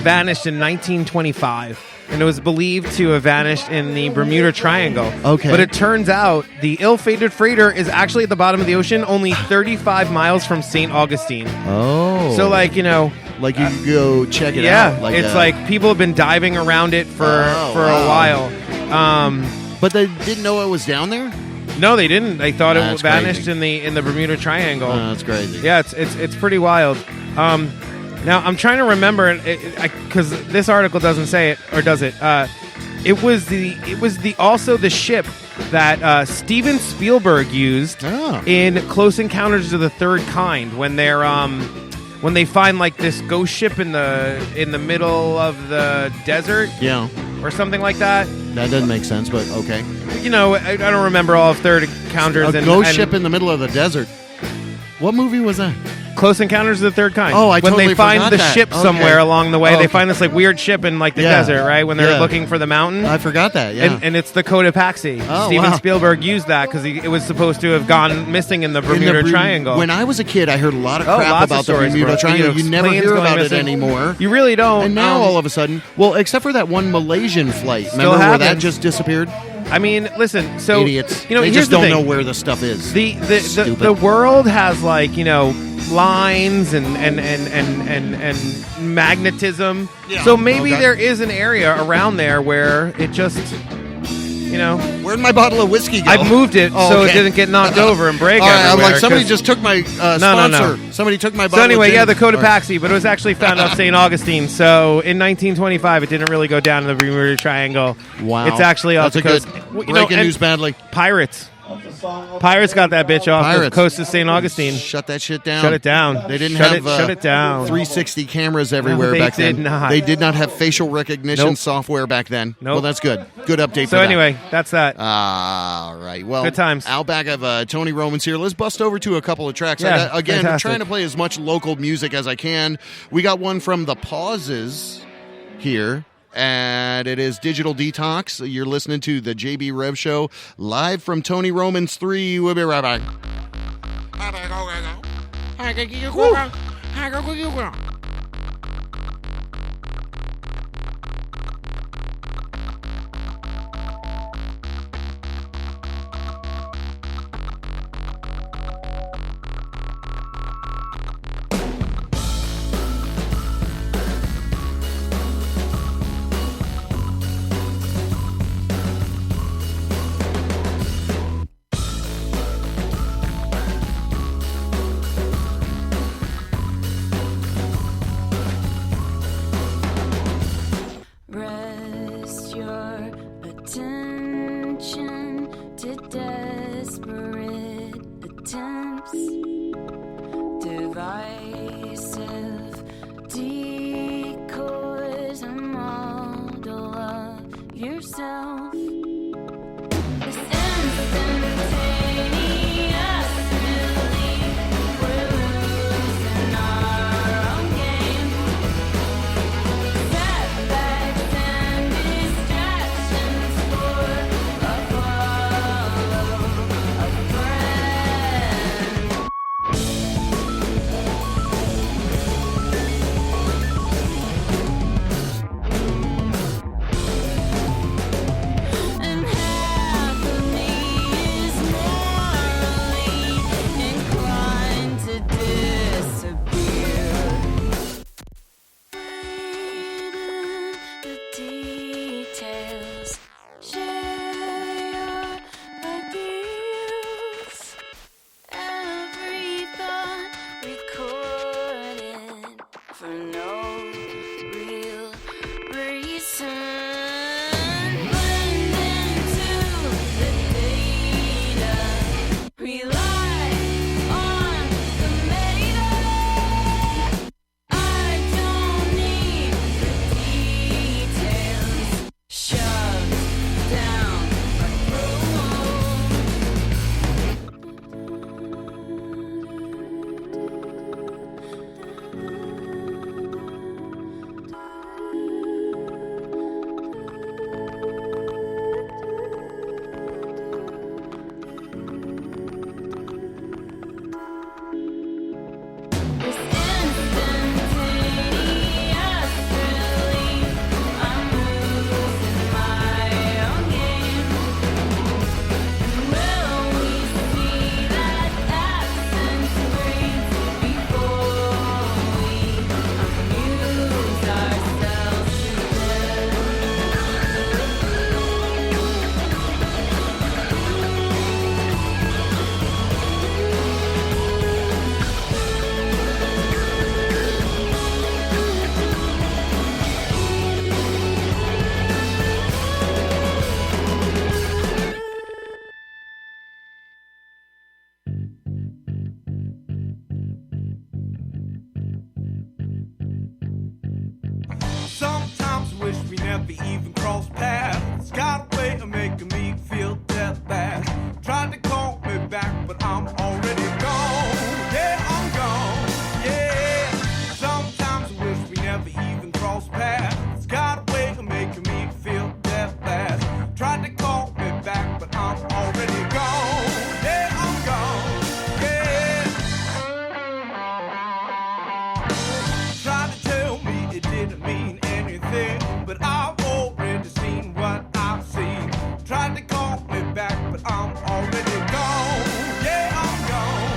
vanished in 1925, and it was believed to have vanished in the Bermuda Triangle. Okay. But it turns out the ill-fated freighter is actually at the bottom of the ocean, only 35 miles from St. Augustine. Oh. So, like you can go check it out. It's like people have been diving around it for Oh, a wow. while. But they didn't know it was down there? No, they didn't. They thought That's it vanished crazy. in the Bermuda Triangle. That's crazy. Yeah, it's pretty wild. Now I'm trying to remember because this article doesn't say it, or does it? It was also the ship that Steven Spielberg used in Close Encounters of the Third Kind when they find like this ghost ship in the middle of the desert, or something like that. That doesn't make sense, but okay. I don't remember all of Third Encounters. A ghost ship in the middle of the desert. What movie was that? Close Encounters of the Third Kind. Oh, I when totally they find forgot the that. ship Okay. somewhere along the way, Okay. they find this like weird ship in like the Yeah. desert, right? When they're Yeah. looking for the mountain. I forgot that, yeah. And it's the Cotopaxi. Oh, Steven wow. Spielberg used that because it was supposed to have gone missing in the Bermuda Triangle. When I was a kid, I heard a lot of Oh, crap lots of about the stories, Bermuda bro. Triangle. You never planes hear going about it missing. anymore. You really don't. And now all of a sudden, well, except for that one Malaysian flight, Still remember where that happens. just disappeared? I mean, listen. So Idiots. They here's just the don't thing. know where the stuff is. The world has like lines and magnetism. Yeah. So maybe Okay. there is an area around there where it just Where'd my bottle of whiskey go? I've moved it Oh, so okay. it didn't get knocked over and break All right, I'm everywhere. like, somebody 'cause- just took my No. sponsor. Somebody took my So bottle anyway, of yeah, gin. the Cotopaxi, but it was actually found off St. Augustine. So in 1925, it didn't really go down in the Bermuda Triangle. Wow. It's actually off That's the a coast. good Well, breaking and news badly. Pirates. Pirates got that bitch off the Pirates. coast of St. Augustine. Shut that shit down. Shut it down. They didn't Shut have it- shut it down. 360 cameras everywhere they back then. did not. They did not have facial recognition Nope. software back then. Nope. Well, that's good. Good update. So for anyway, that's that. that. All right. Well, Good times. Out back of Tony Roman's here. Let's bust over to a couple of tracks. Yeah, Again, I'm fantastic. trying to play as much local music as I can. We got one from The Pauses here. And it is Digital Detox. You're listening to the JB Rev Show live from Tony Roman's 3. We'll be right back. Rest your attention to desperate attempts, divisive decoys, a model of yourself. It's instantaneous relief. We're losing our own game. Setbacks we never even crossed paths. Got a way of making me feel dead bad. Tried to call me back, but I'm already gone. Yeah, I'm gone. Yeah. Sometimes I wish we never even crossed paths. Got a way of making me feel dead bad. Tried to call me back, but I'm already gone. Yeah, I'm gone. Yeah. Tried to tell me it didn't mean anything, but I've already seen what I've seen. Tried to call me back, but I'm already gone. Yeah, I'm gone.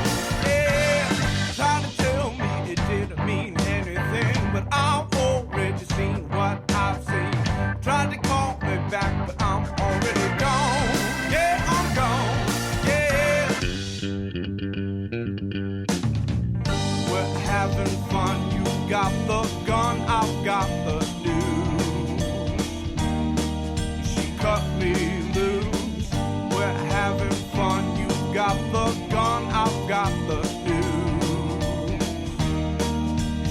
Yeah. Tried to tell me it didn't mean anything, but I've already seen what I've seen. Tried to call me back, but I'm already gone. Yeah, I'm gone. Yeah. We're having fun. You got the gun, I've got the news. She cut me loose. We're having fun. You got the gun, I've got the news.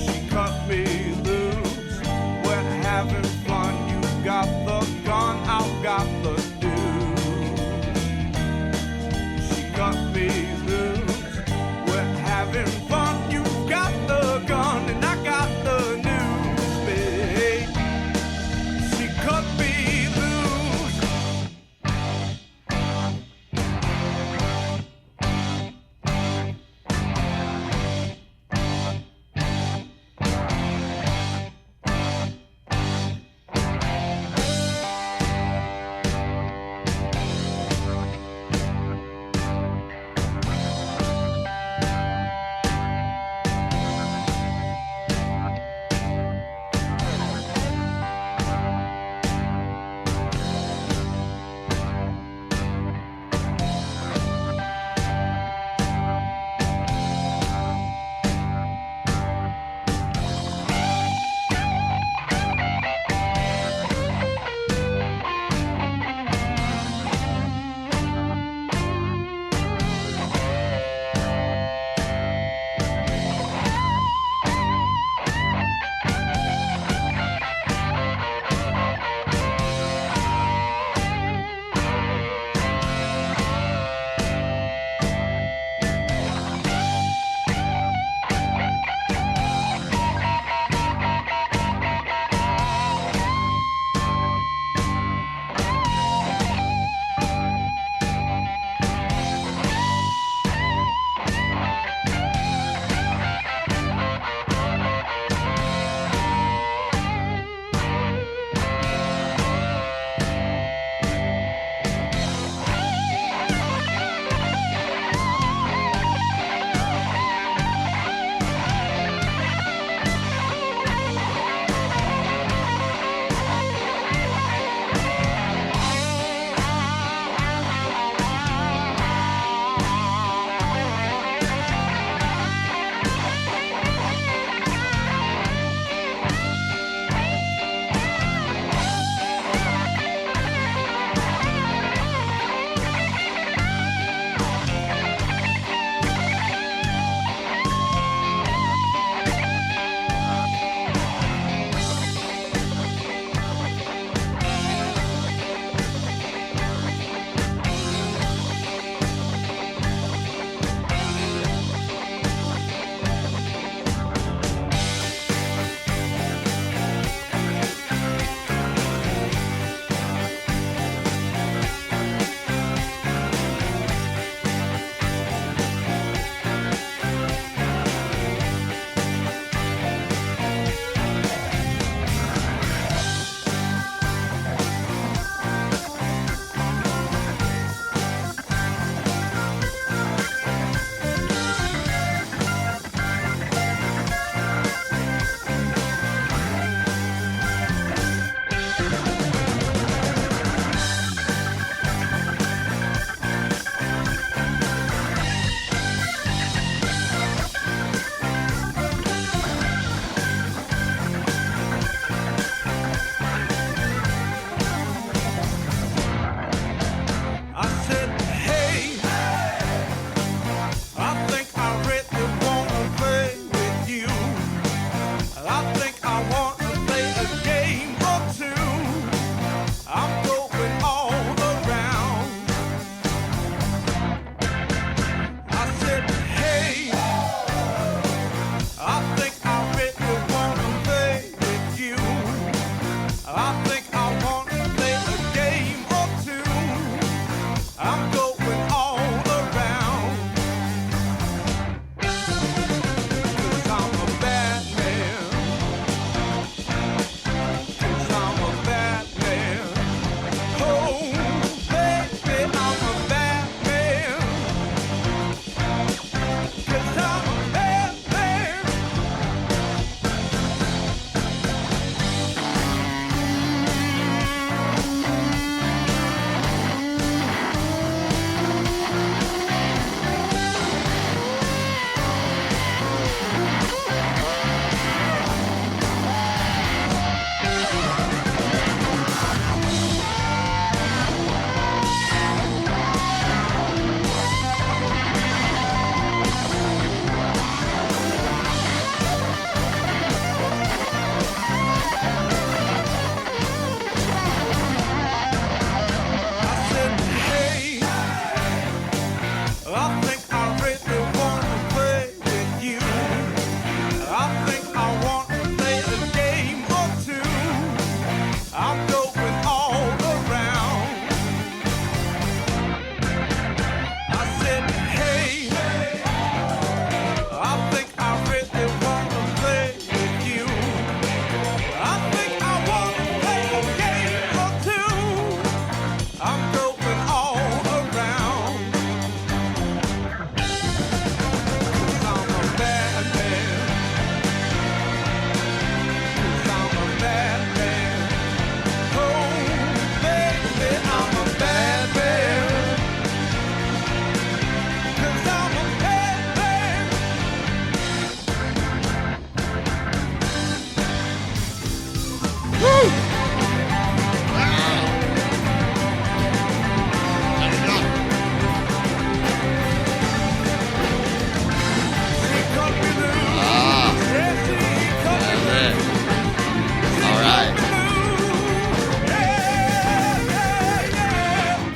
She cut me loose. We're having fun. You got the gun, I've got the news. She cut me loose. We're having fun. You got the gun and I got the news, babe. She cut me loose.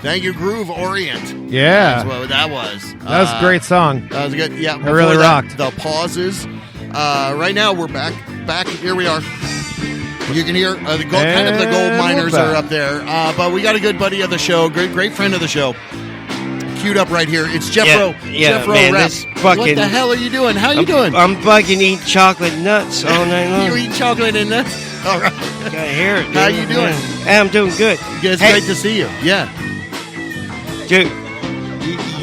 Thank you, Groove Orient. Yeah. That's what that was. That was a great song. That was good. Yeah, It really rocked. The pauses. Right now we're back. Here we are. You can hear the gold miners are up there. But we got a good buddy of the show, great friend of the show, queued up right here. It's Jeffro. Jeffro man, Rep. What the hell are you doing? How you doing? I'm fucking eating chocolate nuts all night long. You eat chocolate and nuts? All right. Gotta hear it. Dude. How you doing? Hey, I'm doing good. It's great to see you. Yeah. Dude,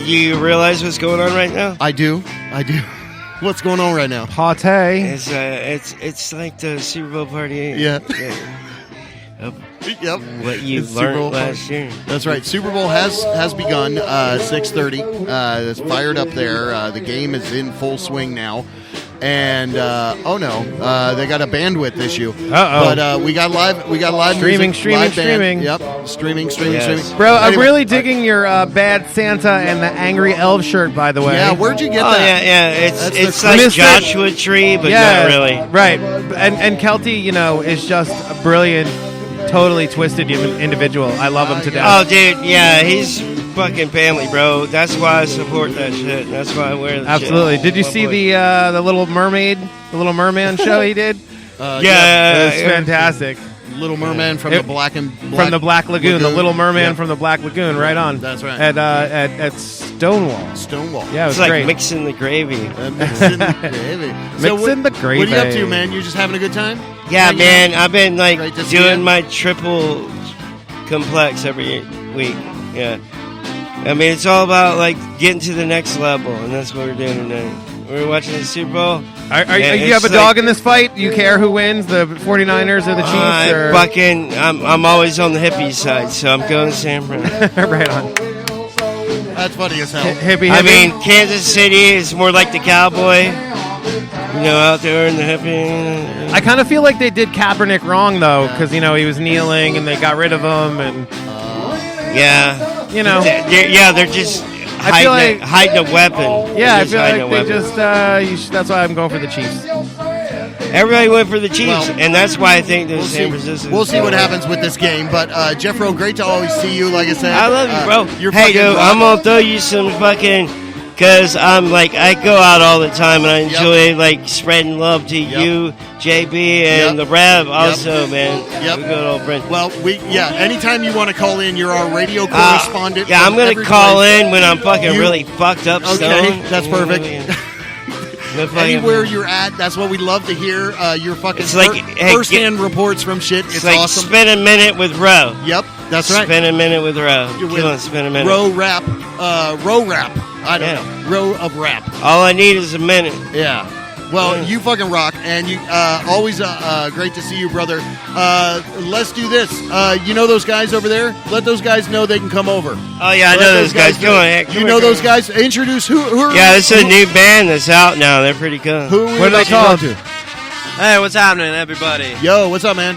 you realize what's going on right now? I do. What's going on right now? Pate. It's like the Super Bowl party. Yeah. Yep. What you learned last year. That's right. Super Bowl has begun. 6:30. It's fired up there. The game is in full swing now. And they got a bandwidth issue. But we got live Streaming, music, live band. streaming. Yep, streaming. Bro, I'm Anyway, really digging your Bad Santa and the Angry Elf shirt, by the way. Yeah, where'd you get that? Yeah. It's like Joshua Tree, but not really. Right. And Kelty, is just a brilliant, totally twisted individual. I love him to death. Oh, dude, yeah, he's fucking family, bro. That's why I support that shit. That's why I wear the Absolutely. shit. Did you see the Little Merman show he did? Yeah. It was fantastic. Little Merman from the Black Lagoon. The Little Merman from the Black Lagoon, right on. That's right. At Stonewall. Yeah, it was it's great. like mixing the gravy. Mixing the gravy. Mixing the gravy. What are you up to, man? You just having a good time? Yeah, man. I've been Great to see doing you. my triple complex every week. Yeah. I mean, it's all about getting to the next level, and that's what we're doing tonight. We're watching the Super Bowl. You have a dog in this fight? You care who wins, the 49ers or the Chiefs? Or? I'm always on the hippie side, so I'm going San Fran. Right on. That's funny as hell. Hippie. I mean, Kansas City is more like the cowboy. Out there in the hippie. I kind of feel like they did Kaepernick wrong, though, because, he was kneeling and they got rid of him. And they're just hiding a weapon. Yeah, I feel like they just, that's why I'm going for the Chiefs. Everybody went for the Chiefs, and that's why I think there's San Francisco. We'll see what happens with this game. But, Jeffro, great to always see you, like I said. I love you, bro. Hey, dude, I'm going to throw you some fucking... Because I go out all the time, and I enjoy, spreading love to you, JB, and the Rev also, man. We're good old friends. Well, anytime you want to call in, you're our radio correspondent. Yeah, I'm going to call in when I'm fucking really fucked up Okay, stoned. that's perfect. Anywhere you're at, that's what we love to hear. Your fucking first-hand reports from shit. It's like awesome. Spend a minute with Ro. Yep, that's right. Spend a minute with Ro. Spend a minute. Row rap. I don't know. Row of rap. All I need is a minute. Yeah. Well, you fucking rock, and you always great to see you, brother. Let's do this. You know those guys over there? Let those guys know they can come over. Oh yeah, I know those guys. Come on, you know those guys? Introduce who are? Yeah, it's a new band that's out now. They're pretty cool. What are they called? Hey, what's happening, everybody? Yo, what's up, man?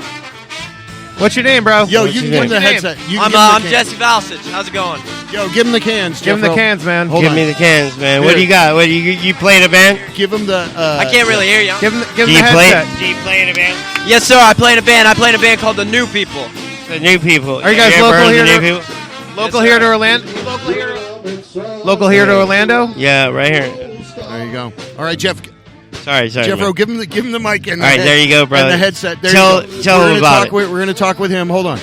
What's your name, bro? Yo, you can give him the headset. I'm Jesse Valsich. How's it going? Yo, give him the cans. Give him the cans, man. Give me the cans, man. What do you got? What you play in a band? Give him the. I can't really hear you. Give him the headset. Do you play in a band? Yes, sir. I play in a band. I play in a band called the New People. The New People. Are you guys local here? Local here to Orlando? Local here to Orlando? Yeah, right here. There you go. All right, Jeff. Sorry. Jeffro, give him the mic and all right, there you go, bro. And the headset. Tell him about it. We're going to talk with him. Hold on.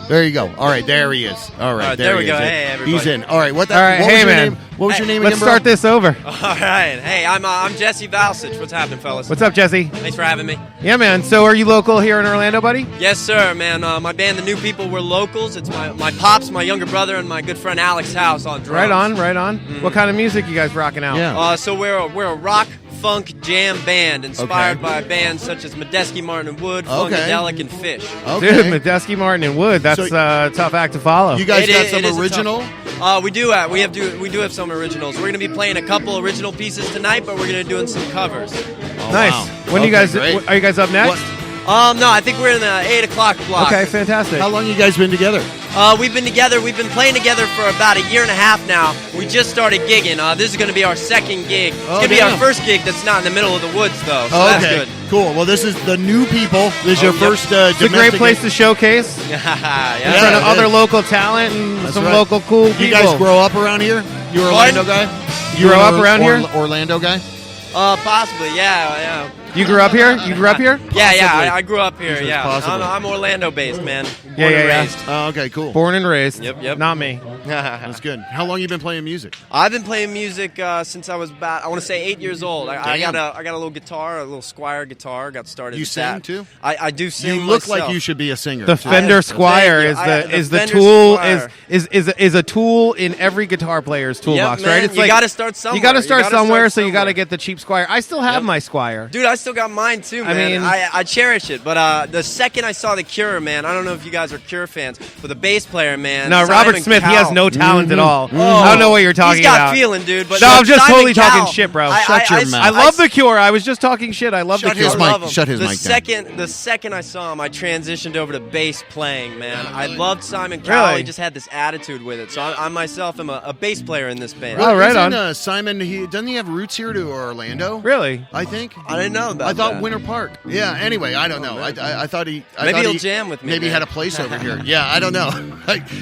There you go. All right, there he is. All right, there we go. Is. Hey, everybody. He's in. All right, what was hey, your man. name? What was your name Let's again, bro? start this over. All right. Hey, I'm Jesse Valsich. What's happening, fellas? What's up, Jesse? Thanks for having me. Yeah, man. So are you local here in Orlando, buddy? Yes, sir, man. My band, The New People, we're locals. It's my pops, my younger brother, and my good friend Alex House on drums. Right on. Mm-hmm. What kind of music you guys rocking out? Yeah. So we're a rock funk jam band inspired by bands such as Medeski, Martin and Wood, Funkadelic, and Fish. Okay. Dude, Medeski, Martin and Wood. That's a tough act to follow. You guys got some original? We do have some originals. We're going to be playing a couple original pieces tonight, but we're going to be doing some covers. Oh, nice. Wow. When are you guys up next? No, I think we're in the 8 o'clock block. Okay, fantastic. How long you guys been together? We've been together. We've been playing together for about a year and a half now. We just started gigging. This is going to be our second gig. It's going to be our first gig that's not in the middle of the woods, though. So that's good. Cool. Well, this is the new people. This is your first It's a great place to showcase. In front of other local talent and some local cool people. You guys grow up around here? You were Orlando guy? You grew up around here? Orlando guy? Possibly, yeah. You grew up here? You grew up here? Yeah, I grew up here, yeah. I'm Orlando-based, man. Born and raised. Oh, okay, cool. Born and raised. Yep. Not me. That's good. How long you been playing music? I've been playing music since I was about, I want to say 8 years old. I got a little guitar, a little Squire guitar. Got started. You with sing that. too? I do sing. You look myself. like you should be a singer. The Fender Squire is the tool is a tool in every guitar player's toolbox, man, right? It's you got to start somewhere. You got to start somewhere, so you got to get the cheap Squire. I still have my Squire. Dude, I still got mine too, man. I mean, I cherish it. But the second I saw The Cure, man, I don't know if you guys are Cure fans, but the bass player, man. No, Simon Robert Smith, Cowell. he has no talent at all. Oh, I don't know what you're talking about. He's got feeling, dude. But no, I'm just Simon totally Cowell, talking shit, bro. Shut your mouth. I love The Cure. I was just talking shit. I love The Cure. Shut his mic down. The second I saw him, I transitioned over to bass playing, man. I loved Simon Cowell. Really? He just had this attitude with it. So I myself am a bass player in this band. Well, right on. Simon, doesn't he have roots here to Orlando? Really? I think. I didn't know about I thought that. Winter Park. Yeah, anyway, I don't know. I thought he... Maybe he'll jam with me, Maybe he man. had a place over here. Yeah, I don't know.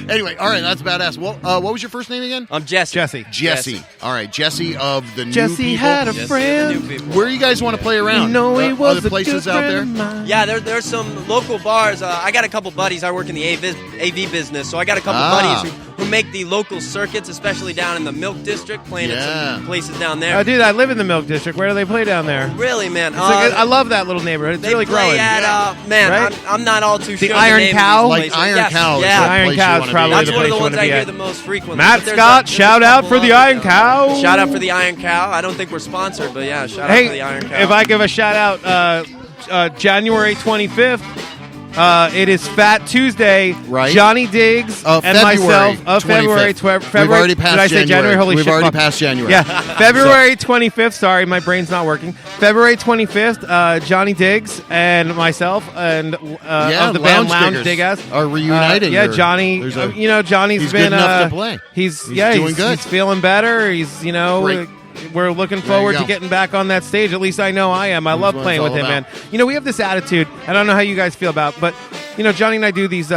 Anyway, all right, that's badass. Well, what was your first name again? I'm Jesse. Jesse. All right, Jesse of the New Jesse People. had a friend. Where you guys want to play around? You know he was other places a good out there? friend of mine. Yeah, there's some local bars. I got a couple buddies. I work in the AV business, so I got a couple buddies who make the local circuits, especially down in the Milk District, playing at some places down there. Oh, dude, I live in the Milk District. Where do they play down there? Really, man? I love that little neighborhood. It's They really play growing. at, man, Right? I'm not all too sure. The Iron name Cow? of Like these places. Iron Yes, Cow is yeah. the Iron place Cow's you want to probably be. That's the one of place the you ones wanna I be hear at. the most frequently. Matt But there's Scott, there's shout a out couple for the other- Iron Cow. Shout out for the Iron Cow. I don't think we're sponsored, but yeah, shout out for the Iron Cow. If I give a shout out, January 25th, it is Fat Tuesday. Right. Johnny Diggs and February myself of February 25th. 12th. We've already passed Did I say January? Holy We've shit. already fuck. passed January. Yeah, February 25th. Sorry, my brain's not working. February 25th, Johnny Diggs and myself and of the band Lounge Diggers Dig Ass are reuniting. yeah, Johnny. Johnny's he's been good enough to play. He's doing good. He's feeling better. He's Great. We're looking There you forward go. to getting back on that stage. At least I know I am. I love what playing it's with all him, about. man. We have this attitude. I don't know how you guys feel about, but Johnny and I do these.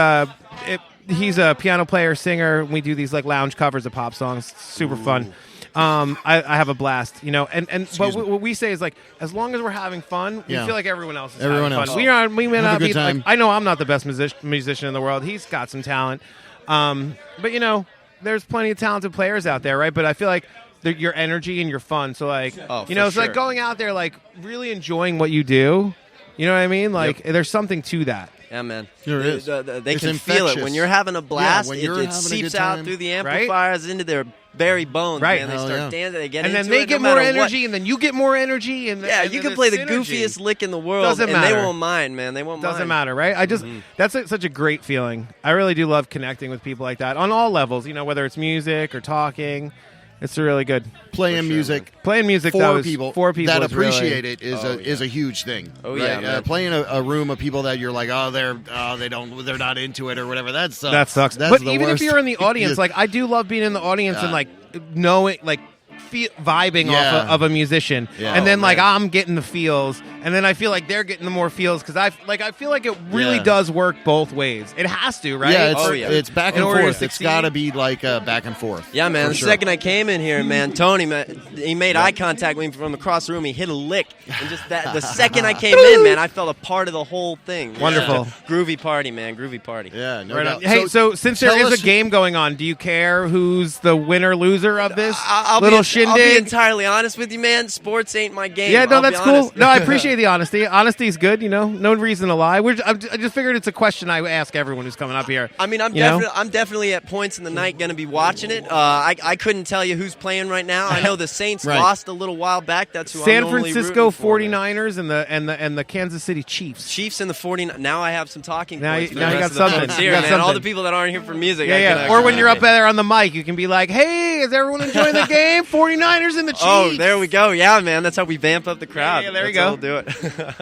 He's a piano player, singer. We do these like lounge covers of pop songs. Super fun. I have a blast, but what we say is like, as long as we're having fun, we feel like everyone else is having fun. We may Have not a good be. time. Like, I know I'm not the best musician in the world. He's got some talent, but there's plenty of talented players out there, right? But I feel like your energy and your fun. So like, it's like going out there, like really enjoying what you do. You know what I mean? Like, there's something to that. Yeah, man. There is. They It's can feel it. infectious. When you're having a blast, when you're it having a seeps good out time. through the Right? amplifiers into their very bones, Right. man. They Hell start yeah. dancing, they get And then into they it, get no more matter what. energy, and then you get more energy, and Yeah, and you then can play the synergy. goofiest lick in the world, Doesn't and matter. they won't mind, man. They won't mind. Doesn't matter, right? I just that's such a great feeling. I really do love connecting with people like that on all levels. Whether it's music or talking, it's really good. Playing music. Playing music for that people is that really- appreciate it is a huge thing. Oh, right? yeah, man. Playing a room of people that you're like, they're not into it or whatever. That sucks. That sucks. That's But the even worst. if you're in the audience, like I do love being in the audience and like knowing, like vibing off of a musician, Yeah. and then Oh, like man. I'm getting the feels, and then I feel like they're getting the more feels because I feel like it really Yeah. does work both ways. It has to, right? Yeah, it's back In and order to forth. It's succeed. got to be like back and forth. Yeah, man. For The sure. second I came in here, man, Tony, man, he made eye contact with me from across the room. He hit a lick, and just that the second I came in, man, I felt a part of the whole thing. Wonderful. Groovy party, man. Groovy party. Yeah, no Right doubt. on. Hey, so since there tell is us- a game going on, do you care who's the winner loser of this I'll little be shindig? entirely honest with you, man. Sports ain't my game. Yeah, no, I'll be that's cool. honest. No, I appreciate the honesty. Honesty's good, no reason to lie. I just figured it's a question I ask everyone who's coming up here. I mean, I'm definitely at points in the night going to be watching it. I couldn't tell you who's playing right now. I know the Saints Right. lost a little while back. That's who I'm San normally Francisco rooting for, man. 49ers and the Kansas City Chiefs. Chiefs and the 49ers. Now I have some talking Now points. you- for now the you rest got of the something. folks You here, got man. All something. the people that aren't here for music. Yeah, I yeah. can Or when you're up there. there on the mic, you can be like, "Hey, is everyone enjoying the game? 49ers and the Chiefs." Oh, there we go. Yeah, man. That's how we vamp up the crowd. Yeah, there we That's go. how we'll do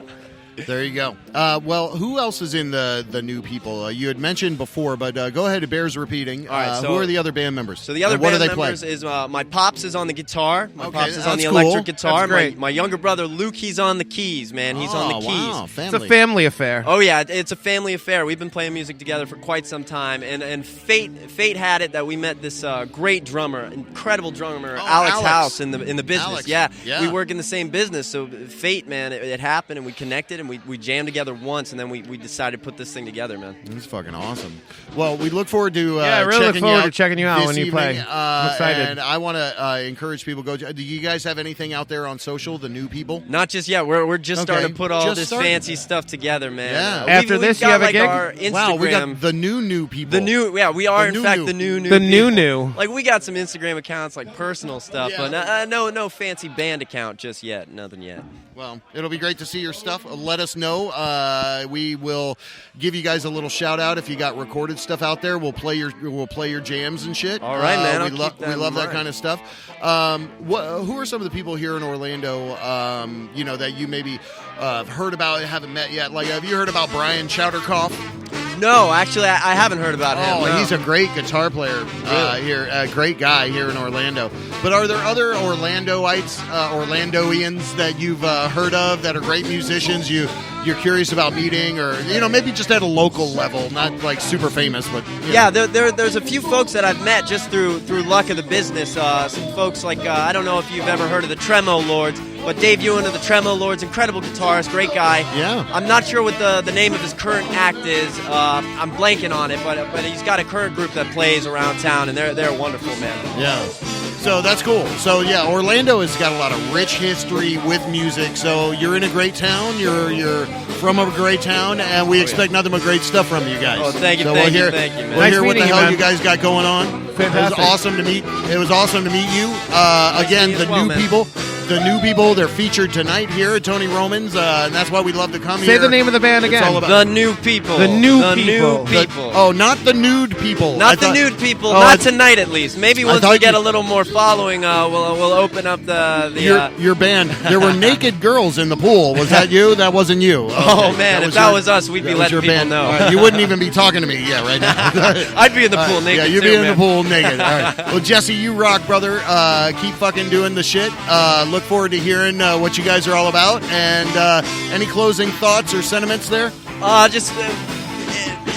it. There you go. Well, who else is in the new people? You had mentioned before, but go ahead. It bears repeating. All right, who are the other band members? So the other what band do they members play? is my pops is on the guitar. My Okay, pops is on the that's cool. electric guitar. That's great. My younger brother Luke, he's on the keys, man. He's on the keys. Wow, It's family. a family affair. Oh yeah, it's a family affair. We've been playing music together for quite some time, and fate had it that we met this great drummer, incredible drummer, Alex House in the business. Alex. Yeah, Yeah. we work in the same business, so fate, man, it happened, and we connected, and we jammed together once, and then we decided to put this thing together, man. That's fucking awesome. Well, we look forward to Yeah, I really look checking forward you out to checking you out this when you evening. play. I'm excited. And I want to encourage people. Do you guys have anything out there on social? The new people? Not just yet. We're just Okay. starting to put all Just this starting. fancy stuff together, man. Yeah. After we've this, got, you have a like, gig? Our Instagram. Wow, we got the new people. We are The in fact new. the new The people. new. Like we got some Instagram accounts, like personal stuff, Yeah. but no fancy band account just yet. Nothing yet. Well, it'll be great to see your stuff. Let us know. We will give you guys a little shout out if you got recorded stuff out there. We'll play your jams and shit. All right, man. We love that kind of stuff. Who are some of the people here in Orlando? That you maybe heard about, haven't met yet. Like, have you heard about Brian Chowderkoff? No, actually, I haven't heard about him. Oh, no. he's a great guitar player here, a great guy here in Orlando. But are there other Orlandoites, Orlandoians that you've heard of that are great musicians you're curious about meeting, or maybe just at a local level, not like super famous, but Yeah, there's a few folks that I've met just through luck of the business. Some folks like I don't know if you've ever heard of the Tremo Lords, but Dave Ewan of the Tremo Lords, incredible guitarist, great guy. Yeah. I'm not sure what the name of his current act is. I'm blanking on it, but he's got a current group that plays around town, and they're wonderful, man. Yeah. So that's cool. So yeah, Orlando has got a lot of rich history with music. So you're in a great town. You're from a great town, and we expect nothing but great stuff from you guys. Oh, thank you, So thank we'll you, hear, man. We'll hear what the meeting you, hell man. you guys got going on. Fantastic. It was awesome to meet you. Again, to you the as well, new man. people. The new people, they're featured tonight here at Tony Roman's, and that's why we love to come here. Say the name of the band It's again. all about- The New People. The New New People. People. Oh, not the nude people. I Not the thought- nude people. Oh, Not tonight, at least. Maybe once thought we get you- a little more following, we'll open up the your band. There were naked girls in the pool. Was that you? That wasn't you. Okay. Oh man, if that your- was us, we'd be that was letting your people band. know. All right, you wouldn't even be talking to me, right now. I'd be in the All pool right, naked. Yeah, you'd too, be in man. the pool naked. All right. Well, Jesse, you rock, brother. Keep fucking doing the shit. Look forward to hearing what you guys are all about. And any closing thoughts or sentiments there? Just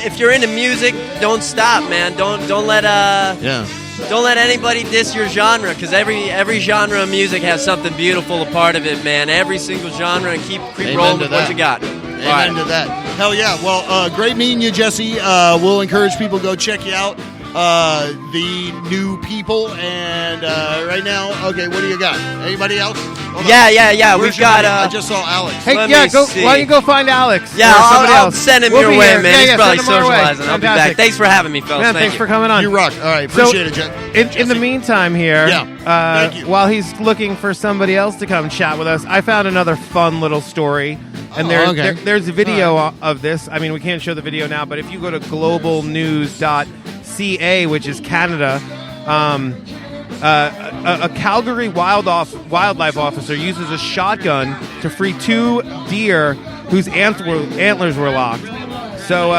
if you're into music, don't stop, man. Don't let Yeah. don't let anybody diss your genre, because every genre of music has something beautiful a part of it, man. Every single genre, and keep Amen rolling to with what that. you got. Amen to that. Hell yeah. Well, great meeting you, Jesse. We'll encourage people to go check you out. The new people. And right now, okay, what do you got? Anybody else? Hold on. Yeah. Where's We've your got. buddy? I just saw Alex. Hey, Let yeah, me go. see. Why don't you go find Alex? Yeah, or somebody I'll else? send him We'll your be way, here. man. Yeah, He's yeah, probably send him our way. socializing. I'll be back. Fantastic. Thanks for having me, fellas. Man, Thank thanks you. for coming on. You rock. All right, appreciate it, Jet. In the meantime here, thank you. while he's looking for somebody else to come chat with us, I found another fun little story. And there's a video of this. I mean, we can't show the video now, but if you go to globalnews.ca, which is Canada, a Calgary wildlife officer uses a shotgun to free 2 deer whose antlers were locked. So,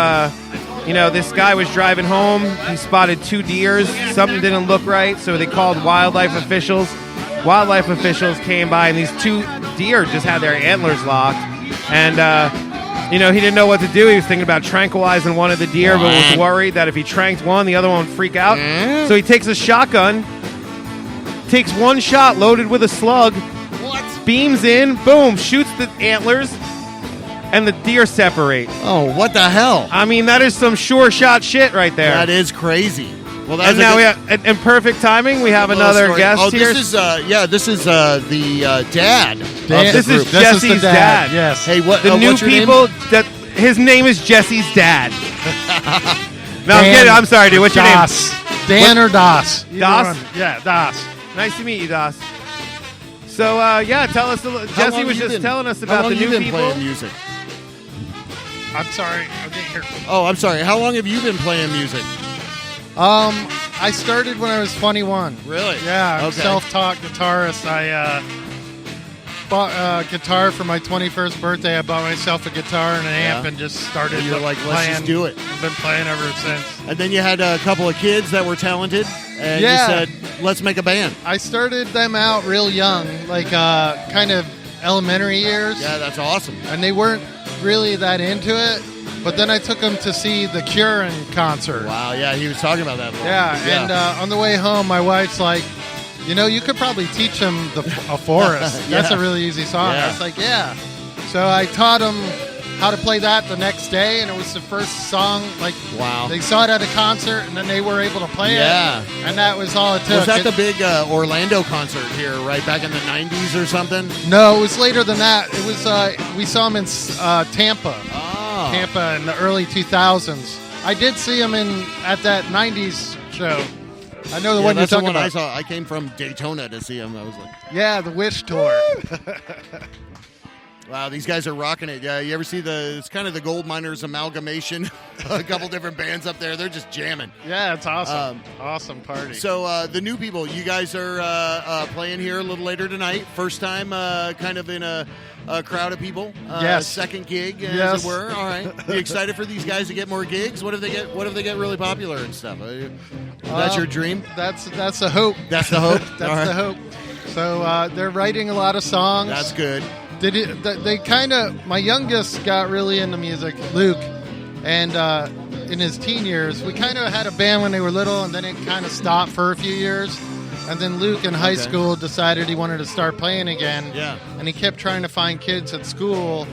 this guy was driving home. He spotted 2 deers. Something didn't look right, so they called wildlife officials. Wildlife officials came by, and these 2 deer just had their antlers locked. And, he didn't know what to do. He was thinking about tranquilizing one of the deer, but was worried that if he tranked one, the other one would freak out. So he takes a shotgun, takes 1 shot loaded with a slug, beams in, boom, shoots the antlers, and the deer separate. Oh, what the hell? I mean, that is some sure shot shit right there. That is crazy. Well, and now we have, in perfect timing, we have another story. guest here. This is the dad. This is Jesse's dad. Yes. Hey, what? The new what's your people name? that his name is Jesse's dad. No, I'm kidding. I'm sorry, dude. What's your name? Dan or Das? Das? Yeah, Das. Nice to meet you, Das. So, tell us. Jesse was just telling us about the new people. Playing music? I'm sorry, I didn't hear. Oh, I'm sorry. How long have you been playing music? I started when I was 21. Really? Yeah, I'm a Okay. self-taught guitarist. bought a guitar for my 21st birthday. I bought myself a guitar and an amp and just started And you're like, let's playing. just do it. I've been playing ever since. And then you had a couple of kids that were talented, and you said, let's make a band. I started them out real young, like kind of elementary years. Yeah, that's awesome. And they weren't really that into it, but then I took them to see the Cure in concert. Wow, yeah, he was talking about that. Yeah, and on the way home, my wife's like, you know, you could probably teach them a Forest. That's a really easy song. Yeah. I was like, yeah. So I taught them how to play that the next day, and it was the first song. Like, wow. They saw it at a concert, and then they were able to play it. And that was all it took. Was that the big Orlando concert here, right back in the 90s or something? No, it was later than that. It was we saw them in Tampa. Oh. Tampa in the early 2000s. I did see them at that 90s show. I know the one you're that's the talking one about. I saw. I came from Daytona to see him. I was like, yeah, the Wish tour. wow, these guys are rocking it. Yeah, you ever see it's kind of the Gold Miners amalgamation? A couple different bands up there. They're just jamming. Yeah, it's awesome. Awesome party. So the new people, you guys are playing here a little later tonight. First time kind of in a crowd of people. Yes. Second gig, Yes. as it were. All right. You excited for these guys to get more gigs? What if they get really popular and stuff? That's your dream? That's the hope. That's the hope? That's All right. the hope. So they're writing a lot of songs. That's good. They kind of, my youngest got really into music, Luke, and in his teen years, we kind of had a band when they were little, and then it kind of stopped for a few years. And then Luke in high school decided he wanted to start playing again. Yeah. And he kept trying to find kids at school,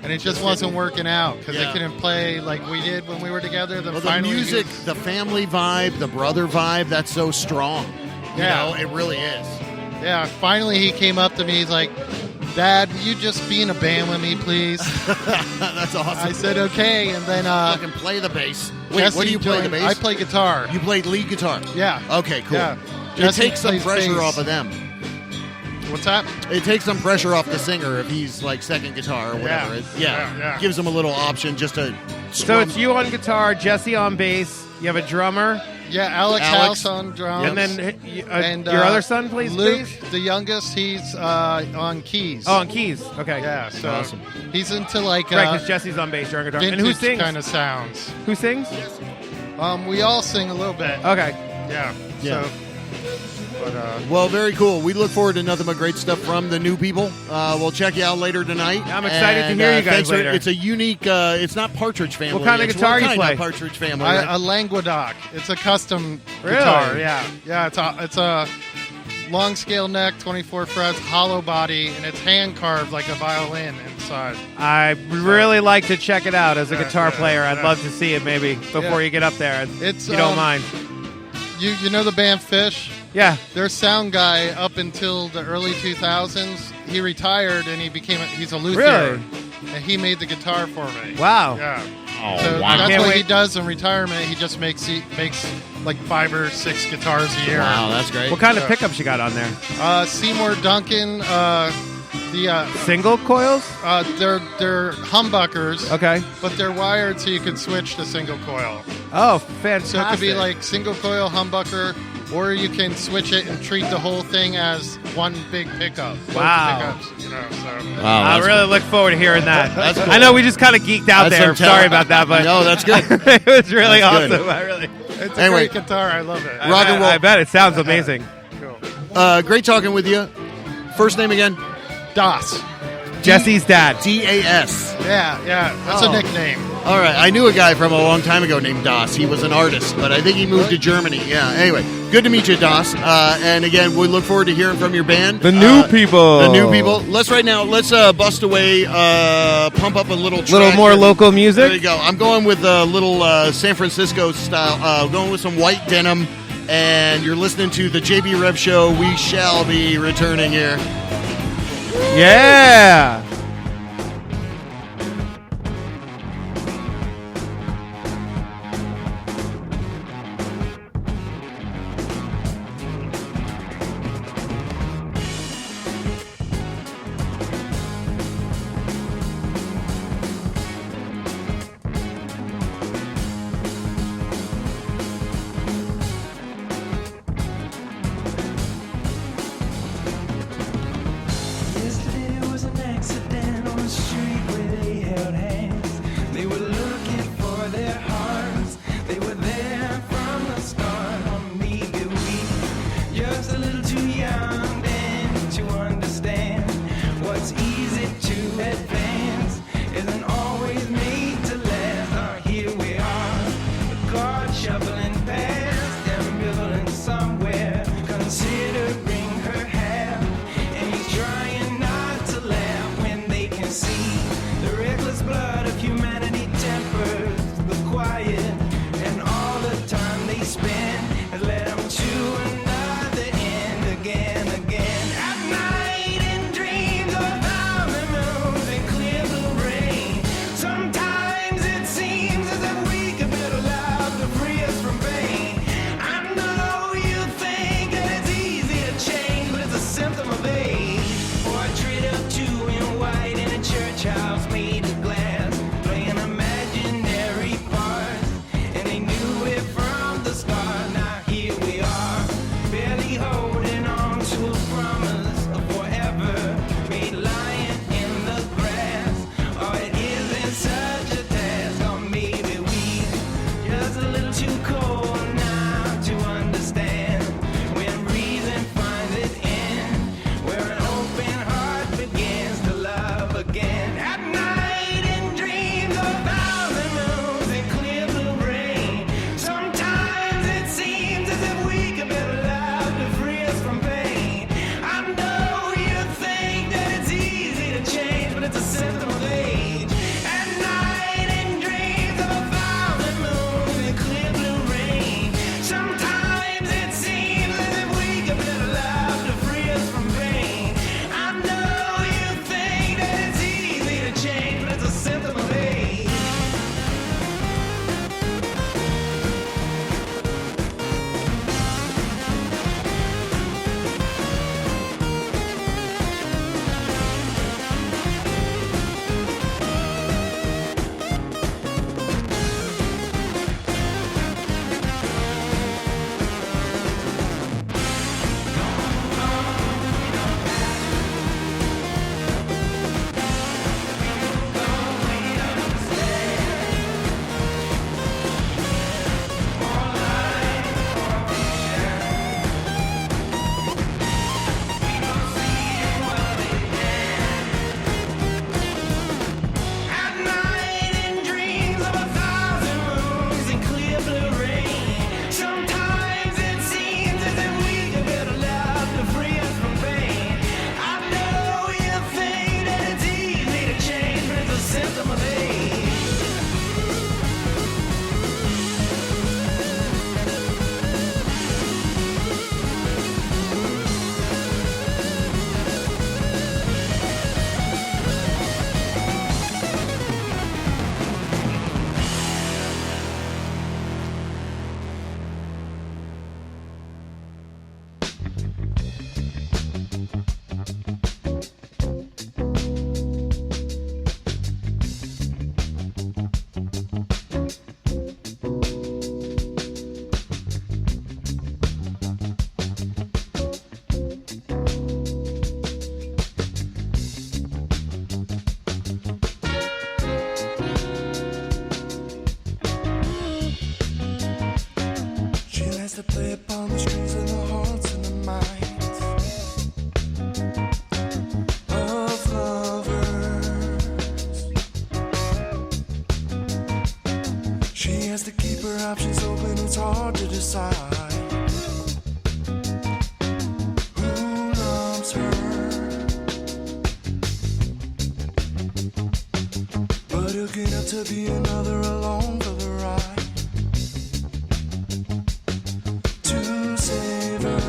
and it just wasn't working out because they couldn't play like we did when we were together. Then Well, the finally music, the family vibe, the brother vibe, that's so strong. Yeah. You know, it really is. Yeah, finally he came up to me. He's like, Dad, will you just be in a band with me, please? That's awesome. I said, okay. And then fucking play the bass. Wait, Jesse what do you play the joined- bass? I play guitar. You played lead guitar? Yeah. Okay, cool. Yeah. It Jesse takes some plays pressure bass. off of them. What's that? It takes some pressure off the singer if he's like second guitar or whatever. Yeah. Gives them a little option just to So it's you on guitar, Jesse on bass. You have a drummer. Yeah, Alex House on drums. And then your other son plays Luke, bass? the youngest, he's on keys. Oh, on keys. Okay. Yeah, so Awesome. he's into like Right, because Jesse's on bass, you're on guitar. And who vintage sings? kind of sounds. Who sings? We all sing a little bit. Okay. Yeah. Yeah. So, but Well, very cool. We look forward to nothing but great stuff from the new people. We'll check you out later tonight. I'm excited to And, hear you guys thanks for- later. It's a unique. It's not Partridge Family. What kind of It's guitar what you kind play? of Partridge Family. I, right? a Languedoc. It's a custom Really? guitar. Yeah. It's a long scale neck, 24 frets, hollow body, and it's hand carved like a violin inside. I really like to check it out as a guitar yeah, player. I'd yeah. love to see it maybe before Yeah. you get up there. It's, you don't mind. You know the band Fish? Yeah. Their sound guy up until the early 2000s, he retired and he's a luthier. Really? And he made the guitar for me. Wow. Yeah. Oh, So wow. that's Can't what he wait. does in retirement. He just makes like 5 or 6 guitars a year. Wow, that's great. What kind of Yeah. pickups you got on there? Seymour Duncan, the Single coils? they're humbuckers. Okay. But they're wired so you can switch to single coil. Oh, fantastic. So it could be like single coil humbucker, or you can switch it and treat the whole thing as one big pickup. Both Wow. Pickups, so. Wow, I that's really look forward to hearing that. That's cool. I know we just kind of geeked out That's there. some Sorry talent. about that, but No, that's good. it was really That's awesome. good. It's a Anyway. great guitar. I love it. Rock and roll. I bet it sounds amazing. Cool. Great talking with you. First name again? Das. Jesse's dad. DAS. Yeah. That's Oh. a nickname. All right, I knew a guy from a long time ago named Das. He was an artist, but I think he moved to Germany. Yeah. Anyway, good to meet you, Das. And again, we look forward to hearing from your band. The new people. The new people. Let's bust away. Pump up a little. Track Little more here. local music. There you go. I'm going with a little San Francisco style. Going with some white denim. And you're listening to the JB Rev Show. We shall be returning here. Yeah. Yesterday easy to advance isn't always made to last. Here we are, God shuffling past, ambulance somewhere, considering her half, and he's trying not to laugh when they can see the reckless blood of humanity tempers the quiet, and all the time they spend has led them to another end again. At night in dreams of a thousand moons and clear blue rain, sometimes it seems as if we could build a life to free us from pain. I know you think that it's easy to change, but it's a symptom of age. Portrait of two in white in a church house made of glass, playing imaginary parts, and they knew it from the start. Now here we are, barely holding on to a promise of forever, made lying in the grass. Oh, it isn't such a task, or maybe we just a little too cold now to understand when reason finds its end, where an open heart begins to love again. At night in dreams of a thousand moons and clear blue rain, sometimes it seems as if we could build a life to free us from pain. I know you think that it's easy to change, but it's a symptom of age. At night in dreams of a thousand moons and clear blue rain, sometimes it seems as if we could build a life to free us from pain. I know you think that it's easy to change, but it's a symptom of age. At night in dreams of a thousand moons and clear blue rain, sometimes it seems as if we could build a life to free us from pain. I know you think that it's easy to change, but it's a symptom of age. She likes to play upon the strings of the hearts and the minds of lovers. She has to keep her options open, it's hard to decide who loves her. But he'll get up to be another along for the ride. To save her,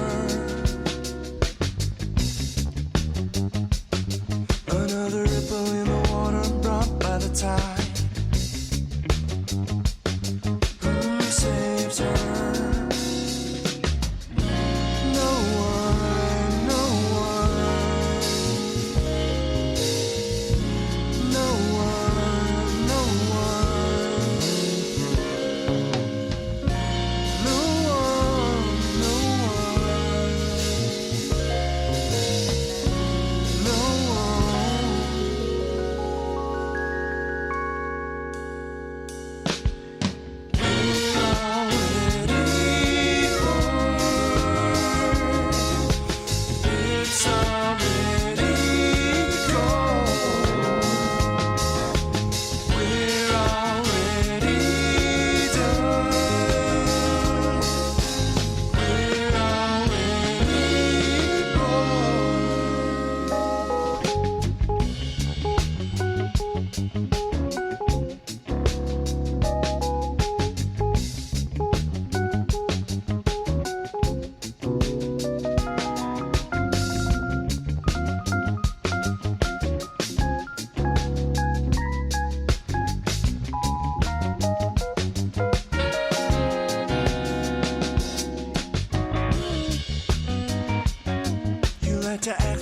another ripple in the water brought by the tide. Who saves her? No one, no one, no one, no one.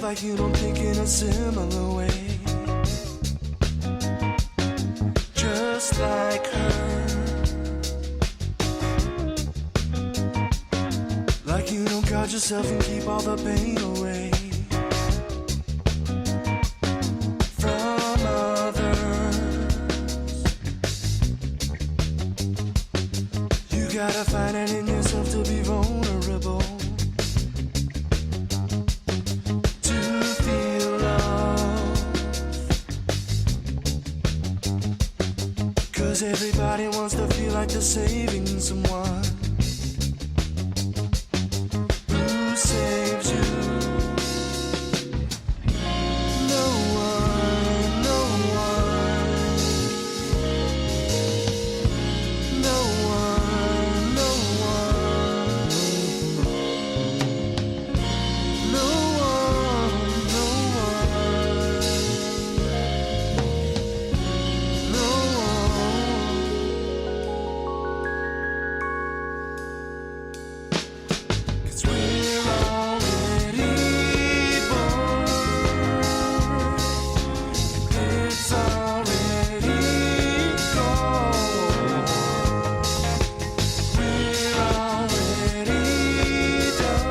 like you don't think in a similar way. Just like her. Like you don't guard yourself and keep all the pain away from others. You gotta find it in yourself to be vulnerable, to feel love. 'Cause everybody wants to feel like they're saving someone. Who saves you? No one, no one. No one, no one. No one, no one. No one. 'Cause we're already born. It's already gone. We're already done.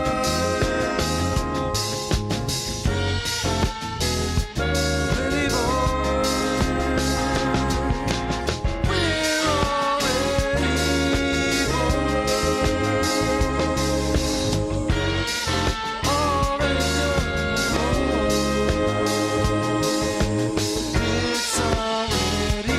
Already born. We're already It's already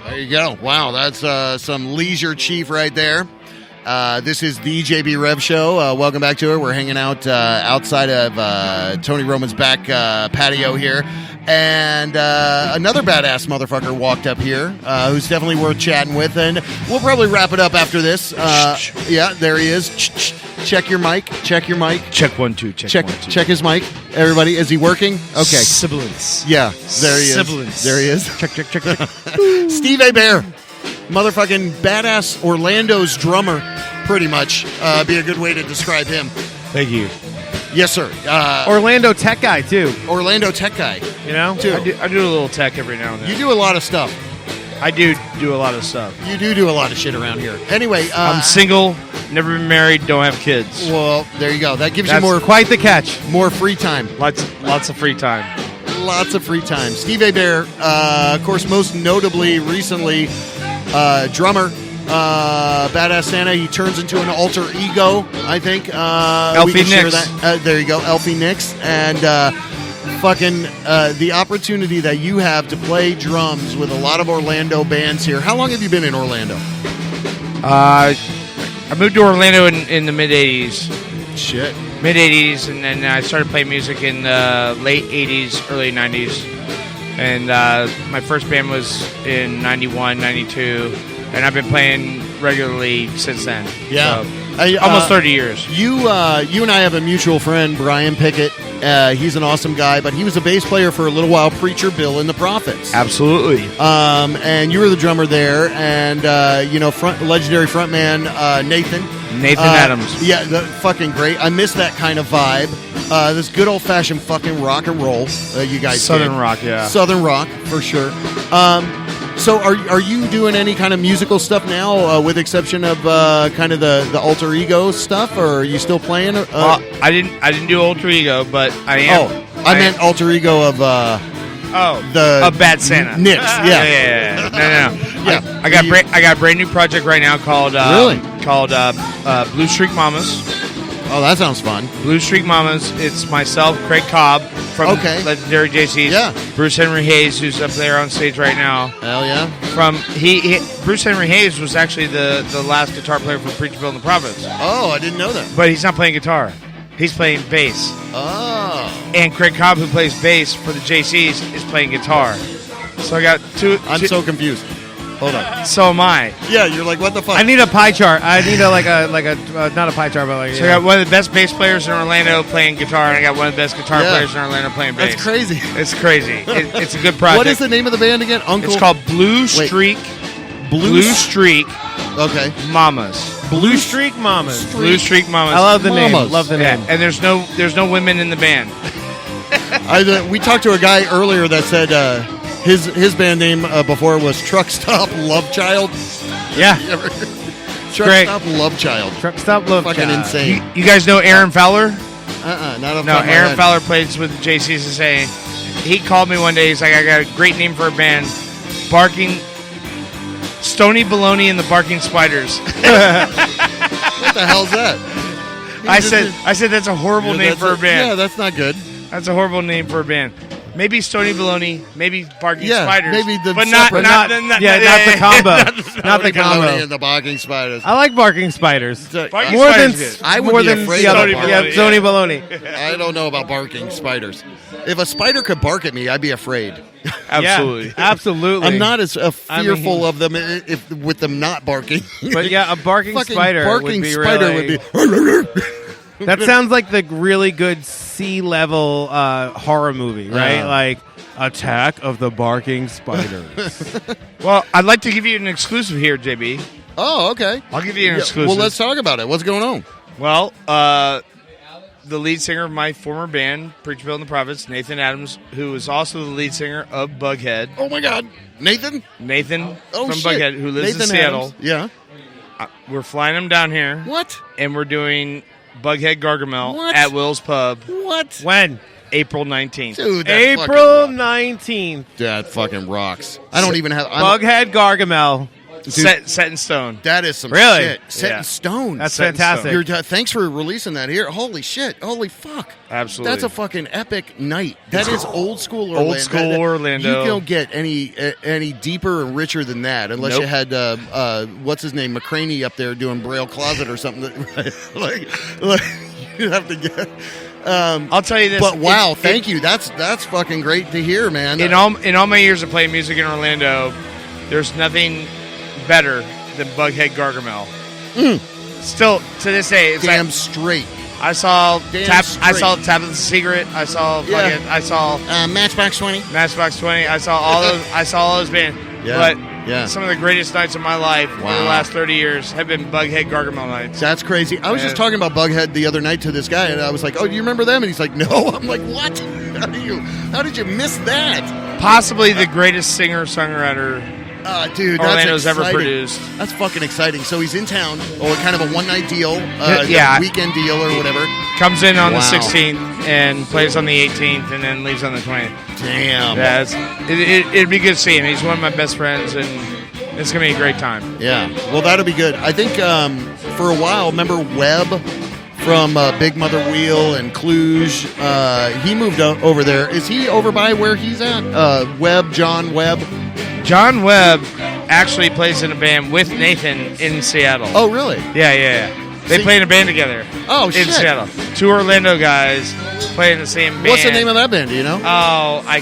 There you go. Wow, that's some Leisure Chief right there. This is the JB Rev Show. Welcome back to it. We're hanging out outside of Tony Roman's back patio here. And another badass motherfucker walked up here who's definitely worth chatting with. And we'll probably wrap it up after this. Yeah, there he is. Check your mic. Check your mic. Check 1 2. Check 1 2. Check his mic. Everybody, is he working? Okay. Sibilance. Yeah, there he is. Sibilance. There he is. Check. Steve Bear, motherfucking badass Orlando's drummer, pretty much. Be a good way to describe him. Thank you. Yes, sir. Orlando tech guy, too. Orlando tech guy. You know? Too. I do a little tech every now and then. You do a lot of stuff. I do a lot of stuff. You do a lot of shit around here. Anyway, I'm single, never been married, don't have kids. Well, there you go. That gives That's you more quite the catch. More free time. Lots of free time. Lots of free time. Steve Bear, of course, most notably recently, drummer, Badass Santa. He turns into an alter ego, I think. Elfie Nicks. There you go, Elfie Nicks. And fucking the opportunity that you have to play drums with a lot of Orlando bands here. How long have you been in Orlando? I moved to Orlando in the mid-'80s. Shit. Mid-'80s, and then I started playing music in the late '80s, early '90s. And my first band was in '91, '92, and I've been playing regularly since then. Yeah. So Almost 30 years. You and I have a mutual friend, Brian Pickett. He's an awesome guy, but he was a bass player for a little while, Preacher Bill and the Prophets. Absolutely. And you were the drummer there, and legendary frontman Nathan Adams. Yeah, fucking great. I miss that kind of vibe. This good old fashioned fucking rock and roll. You guys, Southern did. rock, yeah. Southern rock for sure. So are you doing any kind of musical stuff now, with exception of kind of the alter ego stuff, or are you still playing? I didn't do alter ego, but I am. I meant alter ego of Bad Santa. Nix, yeah. No. Yeah. I got a brand new project right now called Blue Streak Mamas. Oh, that sounds fun. Blue Streak Mamas. It's myself, Craig Cobb from legendary JCs. Yeah. Bruce Henry Hayes, who's up there on stage right now. Hell yeah. Bruce Henry Hayes was actually the last guitar player for Preacher Bill and the Prophets. Oh, I didn't know that. But he's not playing guitar. He's playing bass. Oh. And Craig Cobb, who plays bass for the JCs, is playing guitar. So I got two. I'm so confused. Hold on. So am I. Yeah, you're like, what the fuck? I need a pie chart. I need a not a pie chart, but like. So I got one of the best bass players in Orlando playing guitar, and I got one of the best guitar players in Orlando playing bass. That's crazy. It's crazy. It's a good project. What is the name of the band again? It's called Blue Streak. Blue Streak. Okay. Mamas. Blue Streak Mamas. Blue Streak Mamas. I love the name. Love the name. And there's no women in the band. We talked to a guy earlier that said his band name before was Truck Stop Love Child. Yeah. Truck Stop Love Child. Truck Stop Love Child. Fucking insane. You guys know Aaron Fowler? Not off the top of No, my Aaron head. Fowler plays with JC's and saying he called me one day. He's like, I got a great name for a band, Stony Baloney and the Barking Spiders. What the hell's that? I said that's a horrible name for a band. Yeah, that's not good. That's a horrible name for a band. Maybe Stony Baloney, maybe Barking Spiders. maybe the but separate- not the combo. Not the combo. And the Barking Spiders. I like Barking Spiders. Barking More Spiders than good. I would more be than afraid the of other. Barking. Yeah, Stony Baloney. I don't know about barking spiders. If a spider could bark at me, I'd be afraid. Absolutely. Yeah, absolutely. I'm not as fearful of them if with them not barking. But yeah, a barking Fucking spider barking would be spider really. would be. That sounds like the really good sea-level horror movie, right? Like Attack of the Barking Spiders. Well, I'd like to give you an exclusive here, JB. Oh, okay. I'll give you an exclusive. Well, let's talk about it. What's going on? Well, the lead singer of my former band, Preacher Bill and the Prophets, Nathan Adams, who is also the lead singer of Bughead. Oh my God, Nathan from shit. Bughead, who lives Nathan in Seattle. Adams. Yeah. We're flying him down here. What? And we're doing Bughead Gargamel What? at Will's Pub. What? When? April 19th. Dude, that April 19th. That fucking rocks. I don't even have Bughead Gargamel. Set in stone. That is some Really? shit. Set in stone. That's Set in fantastic. Thanks for releasing that here. Holy shit. Holy fuck. Absolutely. That's a fucking epic night. That is old school Orlando. Old school Orlando. You don't get any deeper and richer than that unless Nope. you had, what's his name, McCraney up there doing Braille Closet or something. like you have to get... I'll tell you this. But wow, thank you. That's fucking great to hear, man. In all my years of playing music in Orlando, there's nothing better than Bughead Gargamel. Still to this day, it's Damn like, straight. I saw Damn Tabitha's Secret. I saw fucking, I saw Matchbox 20. Matchbox 20. I saw all those. I saw all those bands. Yeah, But some of the greatest nights of my life for the last 30 years have been Bughead Gargamel nights. That's crazy. I was just talking about Bughead the other night to this guy, and I was like, "Oh, do you remember them?" And he's like, "No." I'm like, "What? How did you miss that?" Possibly the greatest singer-songwriter dude, Orlando's that's ever exciting. produced. That's fucking exciting. So he's in town, or kind of a one-night deal, weekend deal, or whatever. Comes in on the Wow. 16th and plays on the 18th, and then leaves on the 20th. Damn. Yeah, it'd be good to see him. He's one of my best friends, and it's gonna be a great time. Yeah. Well, that'll be good. I think for a while, remember Webb from Big Mother Wheel and Cluj? He moved over there. Is he over by where he's at? John Webb. John Webb actually plays in a band with Nathan in Seattle. Oh, really? Yeah. They play in a band together. Oh, in shit. Seattle. Two Orlando guys play in the same band. What's the name of that band? Do you know? Oh, I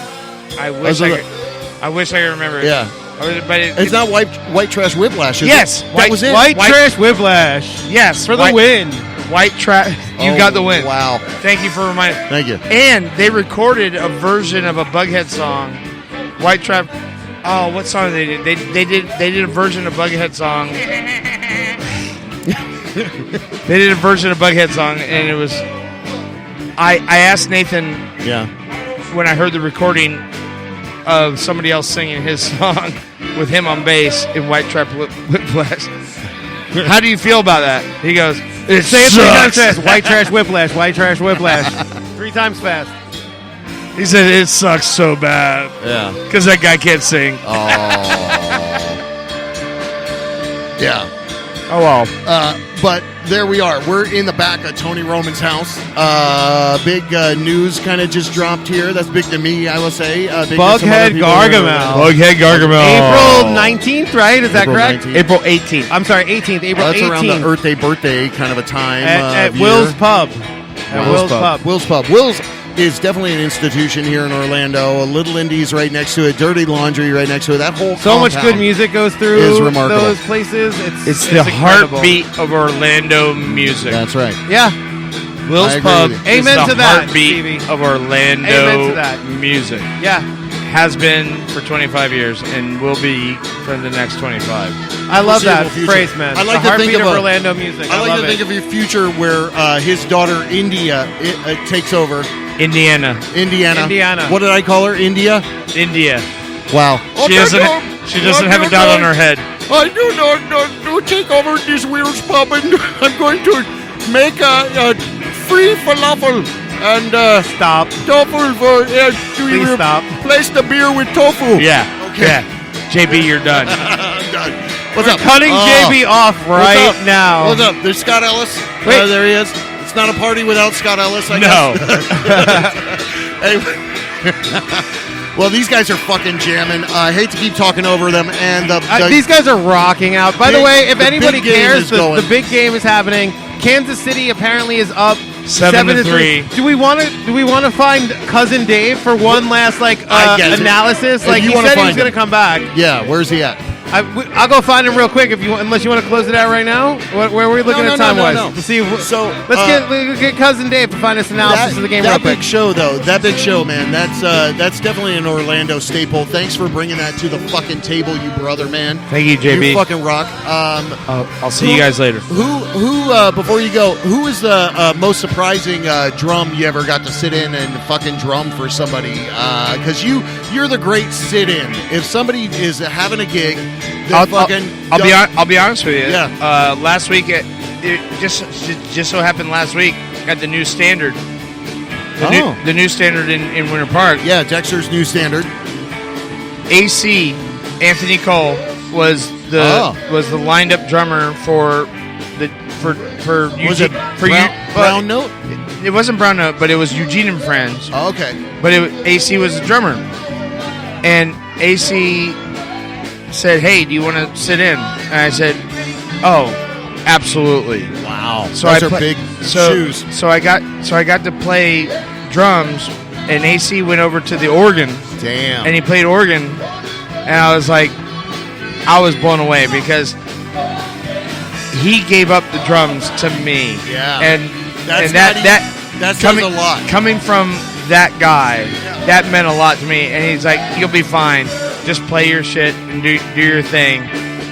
wish I could remember. Yeah. But It's not white trash whiplash. Is Yes, it? That was it. White trash whiplash. Yes, for the win. White trash. You Oh, got the win. Wow. Thank you for reminding. Thank you. And they recorded a version of a Bughead song, White Trap. Oh, what song they did? They did a version of Bughead song. They did a version of Bughead song, and it was. I asked Nathan. Yeah. When I heard the recording of somebody else singing his song with him on bass in White Trap Whiplash. How do you feel about that? He goes, "It Say it 3 times sucks." fast. White trash whiplash. White trash whiplash. 3 times fast. He said it sucks so bad. Yeah. Because that guy can't sing. Oh. Yeah. Oh, well. But there we are. We're in the back of Tony Roman's house. Big news kind of just dropped here. That's big to me, I will say. Big to some other Bughead people. Gargamel. Bughead Gargamel. April 19th, right? Is that April correct? 19th. April 18th. I'm sorry, 18th. April That's 18th. around the Earth Day birthday kind of a time. At of Will's year. Pub. At Will's Pub. Will's Pub. Will's is definitely an institution here in Orlando. A Little Indies right next to it. Dirty Laundry right next to it. That whole So much compound good music goes through is remarkable. those places. It's the incredible. heartbeat of Orlando music. That's right. Yeah. Will's I agree Pub with is you. Amen the to that, heartbeat Stevie. of Orlando Amen to that. music. Yeah. Has been for 25 years and will be for the next 25. I love that Foreseeable future. phrase, man. I like the to think heartbeat of of a- Orlando music. I like love to think it. of your future where his daughter India takes over. Indiana. Indiana. What did I call her? India. India. Wow. She doesn't have a dot on her head. I do not take over this Will's Pub, and I'm going to make a free falafel and stop tofu for. Please stop. Place the beer with tofu. Yeah. Okay. Yeah. JB, you're done. I'm done. What's We're up? cutting JB off What's right up? now. What's up? There's Scott Ellis. Wait. There he is. It's not a party without Scott Ellis, I No. guess. Well, these guys are fucking jamming. I hate to keep talking over them. And these guys are rocking out. By the way, if the anybody big game cares, is the going. big game is happening. Kansas City apparently is up 7-3. Do we want to find Cousin Dave for one last I guess it. analysis? If Like you he wanna said he was find going him. to come back. Yeah, where's he at? I'll go find him real quick if you want, unless you want to close it out right now. Where are we looking No, at no, time wise? no. To see. So, Let's get Cousin Dave to find us analysis of the game real that quick. big show, though. That big show, man. That's definitely an Orlando staple. Thanks for bringing that to the fucking table, you brother, man. Thank you, JB. You fucking rock. I'll see you guys later. Who before you go, who is the most surprising drum you ever got to sit in and fucking drum for somebody? Because you're the great sit-in. If somebody is having a gig, I'll be honest with you. Yeah. Last week, it just so happened last week at the new standard. The new standard in Winter Park. Yeah, Dexter's new standard. AC Anthony Cole was the lined up drummer for Was it Brown Note? It wasn't Brown Note, but it was Eugene and Friends. Oh, okay. But AC was the drummer, and AC said, "Hey, do you want to sit in?" And I said, "Oh, absolutely." Wow. So Those are big shoes. So I got to play drums, and AC went over to the organ. Damn. And he played organ, and I was blown away because he gave up the drums to me. Yeah. And That's that says coming, a lot. Coming from that guy, that meant a lot to me. And he's like, "You'll be fine. Just play your shit and do your thing."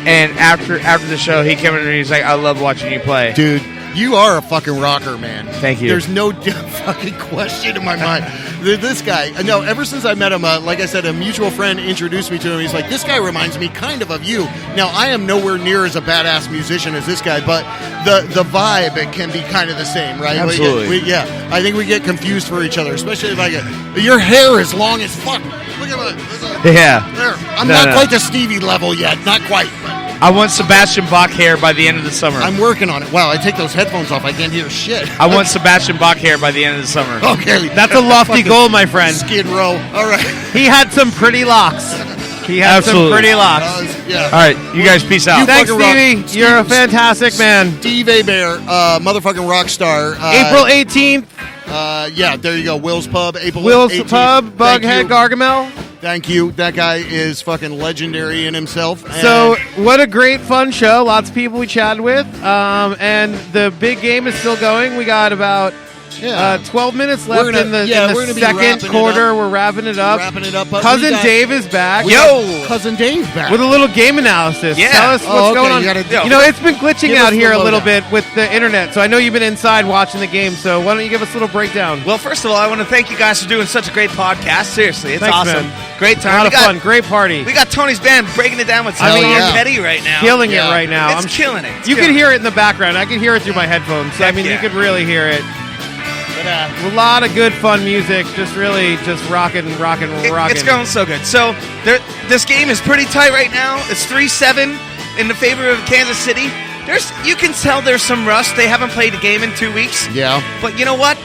And after the show, he came in and he's like, "I love watching you play." Dude, you are a fucking rocker, man. Thank you. There's no fucking question in my mind. This guy, no, ever since I met him, like I said, a mutual friend introduced me to him. He's like, this guy reminds me kind of you. Now, I am nowhere near as a badass musician as this guy, but the vibe, it can be kind of the same, right? Absolutely. Yeah, I think we get confused for each other, especially if I get, your hair is long as fuck. Look at that. Yeah. There. I'm not quite to Stevie level yet. Not quite. I want Sebastian Bach hair by the end of the summer. I'm working on it. Wow, I take those headphones off. I can't hear shit. I want Sebastian Bach hair by the end of the summer. Okay. That's a lofty goal, my friend. Skid Row. All right. He had some pretty locks. He had some pretty locks. Yeah. All right, you guys, peace out. Thanks, fucking Stevie. You're a fantastic man. Steve Hebert, motherfucking rock star. April 18th. Yeah, there you go. Will's Pub. April Will's 18th. Pub, Thank Bughead you. Gargamel. Thank you. That guy is fucking legendary in himself. So, what a great, fun show. Lots of people we chatted with. And the big game is still going. We got about 12 minutes left in the second quarter. We're wrapping it up. Cousin Dave is back. Cousin Dave's back. With a little game analysis. Yeah. Tell us what's going on. You It's been glitching out here a little bit with the internet, so I know you've been inside watching the game, so why don't you give us a little breakdown? Well, first of all, I want to thank you guys for doing such a great podcast. Seriously, it's Thanks, awesome. man. Great time. A lot of fun. Great party. We got Tony's band breaking it down with I mean, Tom Petty right now. Killing it right now. It's killing it. You can hear it in the background. I can hear it through my headphones. So, I mean, you could really hear it. But, a lot of good, fun music. Just rocking. It's going so good. So this game is pretty tight right now. It's 3-7 in the favor of Kansas City. You can tell there's some rust. They haven't played a game in 2 weeks. Yeah. But you know what?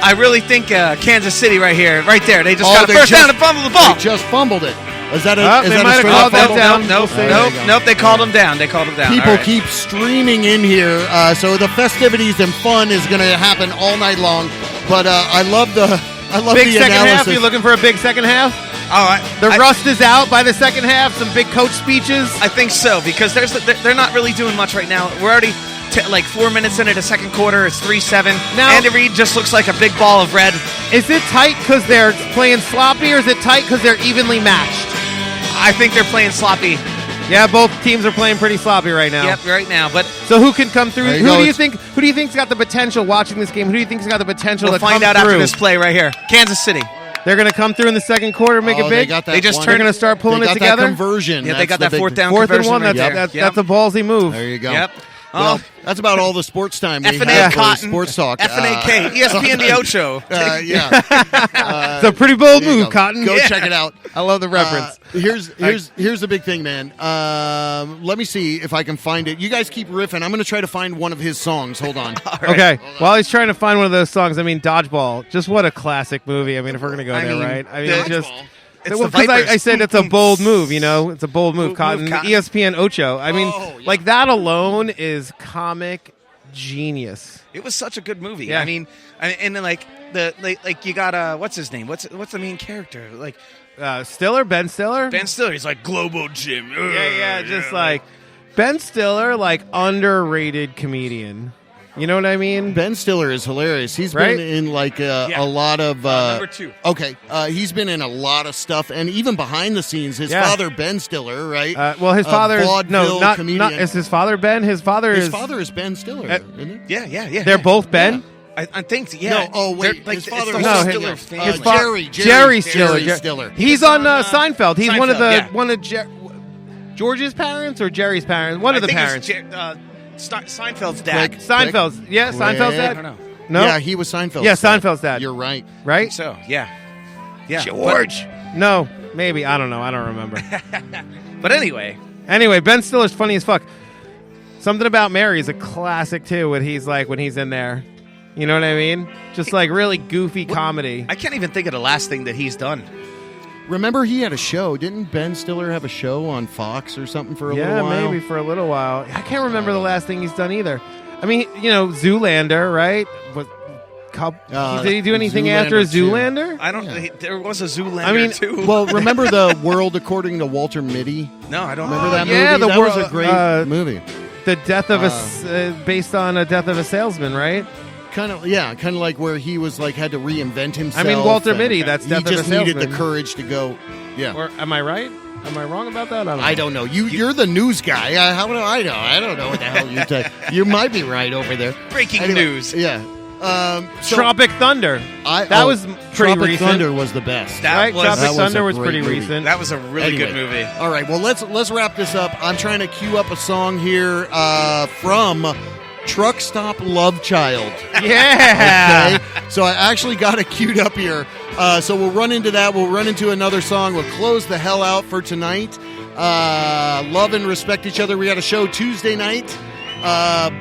I really think Kansas City right there. They just got a first down and fumbled the ball. They just fumbled it. Is that they might have called that down. Nope. They called them down. People keep streaming in here, so the festivities and fun is going to happen all night long. But I love big the second analysis. half. You looking for a big second half? The rust is out by the second half. Some big coach speeches. I think so because they're not really doing much right now. We're already like 4 minutes into the second quarter. It's 3-7. Now Andy Reid just looks like a big ball of red. Is it tight because they're playing sloppy, or is it tight because they're evenly matched? I think they're playing sloppy. Yeah, both teams are playing pretty sloppy right now. Yep, right now. But so who can come through? Who do you think's got the potential watching this game? Who do you think's got the potential to come through? We'll find out after this play right here. Kansas City. They're going to come through in the second quarter, make it big. They're going to start pulling it together. That conversion. Yeah, they got that fourth down. Fourth and conversion one. Right that's a ballsy move. There you go. Yep. Well, that's about all the sports time we FNA have for Cotton, sports talk. FNAK, ESPN The Ocho. Yeah. It's a pretty bold move, Cotton. Go check it out. I love the reference. Here's the big thing, man. Let me see if I can find it. You guys keep riffing. I'm going to try to find one of his songs. Hold on. Okay. While he's trying to find one of those songs, I mean, Dodgeball. Just what a classic movie. I mean, if we're going to go there, right? I mean, Dodgeball. Because I said it's a bold move, It's a bold move, Cotton. ESPN Ocho. I mean, like that alone is comic genius. It was such a good movie. Yeah. I mean, and then like you got what's his name? What's the main character? Like Stiller, Ben Stiller. Ben Stiller. He's like Globo Jim. Just like Ben Stiller, like underrated comedian. You know what I mean? Ben Stiller is hilarious. He's been in like a lot of number 2. Okay, he's been in a lot of stuff, and even behind the scenes, his father Ben Stiller, right? Well, his father not is his father Ben. His father is Ben Stiller, isn't it? Yeah. They're both Ben. Yeah. I think. Yeah. No. Oh wait, like, his father is Stiller. Jerry Stiller. He's on Seinfeld. He's Seinfeld, one of George's parents or Jerry's parents. One of the parents. Seinfeld's dad. Seinfeld's Seinfeld's dad. I don't know. No, yeah, he was Seinfeld's. Yeah, Seinfeld's dad. You're right. Right? So yeah. George. No, maybe I don't know. I don't remember. But anyway, Ben Stiller's funny as fuck. Something About Mary is a classic too. When he's in there, you know what I mean? Just like really goofy comedy. I can't even think of the last thing that he's done. Remember, he had a show. Didn't Ben Stiller have a show on Fox or something for a little while? Yeah, maybe for a little while. I can't remember the last thing he's done either. I mean, Zoolander, right? Did he do anything after Zoolander? I don't. There was a Zoolander too. Well, remember the World According to Walter Mitty? No, I don't remember that movie. Yeah, that was a great movie. The death of based on a death of a salesman, right? Kind of like where he was like had to reinvent himself. I mean, Walter Mitty. That's death of a salesman. He just needed the courage to go. Yeah. Or am I right? Am I wrong about that? I don't know. You're the news guy. How do I know? I don't know what the hell you say. You might be right over there. Breaking news. Yeah. Tropic Thunder. That was pretty Tropic recent. Thunder was the best. Tropic Thunder was pretty recent. That was a really good movie. All right. Well, let's wrap this up. I'm trying to cue up a song here from Truck Stop Love Child. Yeah. Okay. So I actually got it queued up here. So we'll run into that. We'll run into another song. We'll close the hell out for tonight. Love and respect each other. We had a show Tuesday night.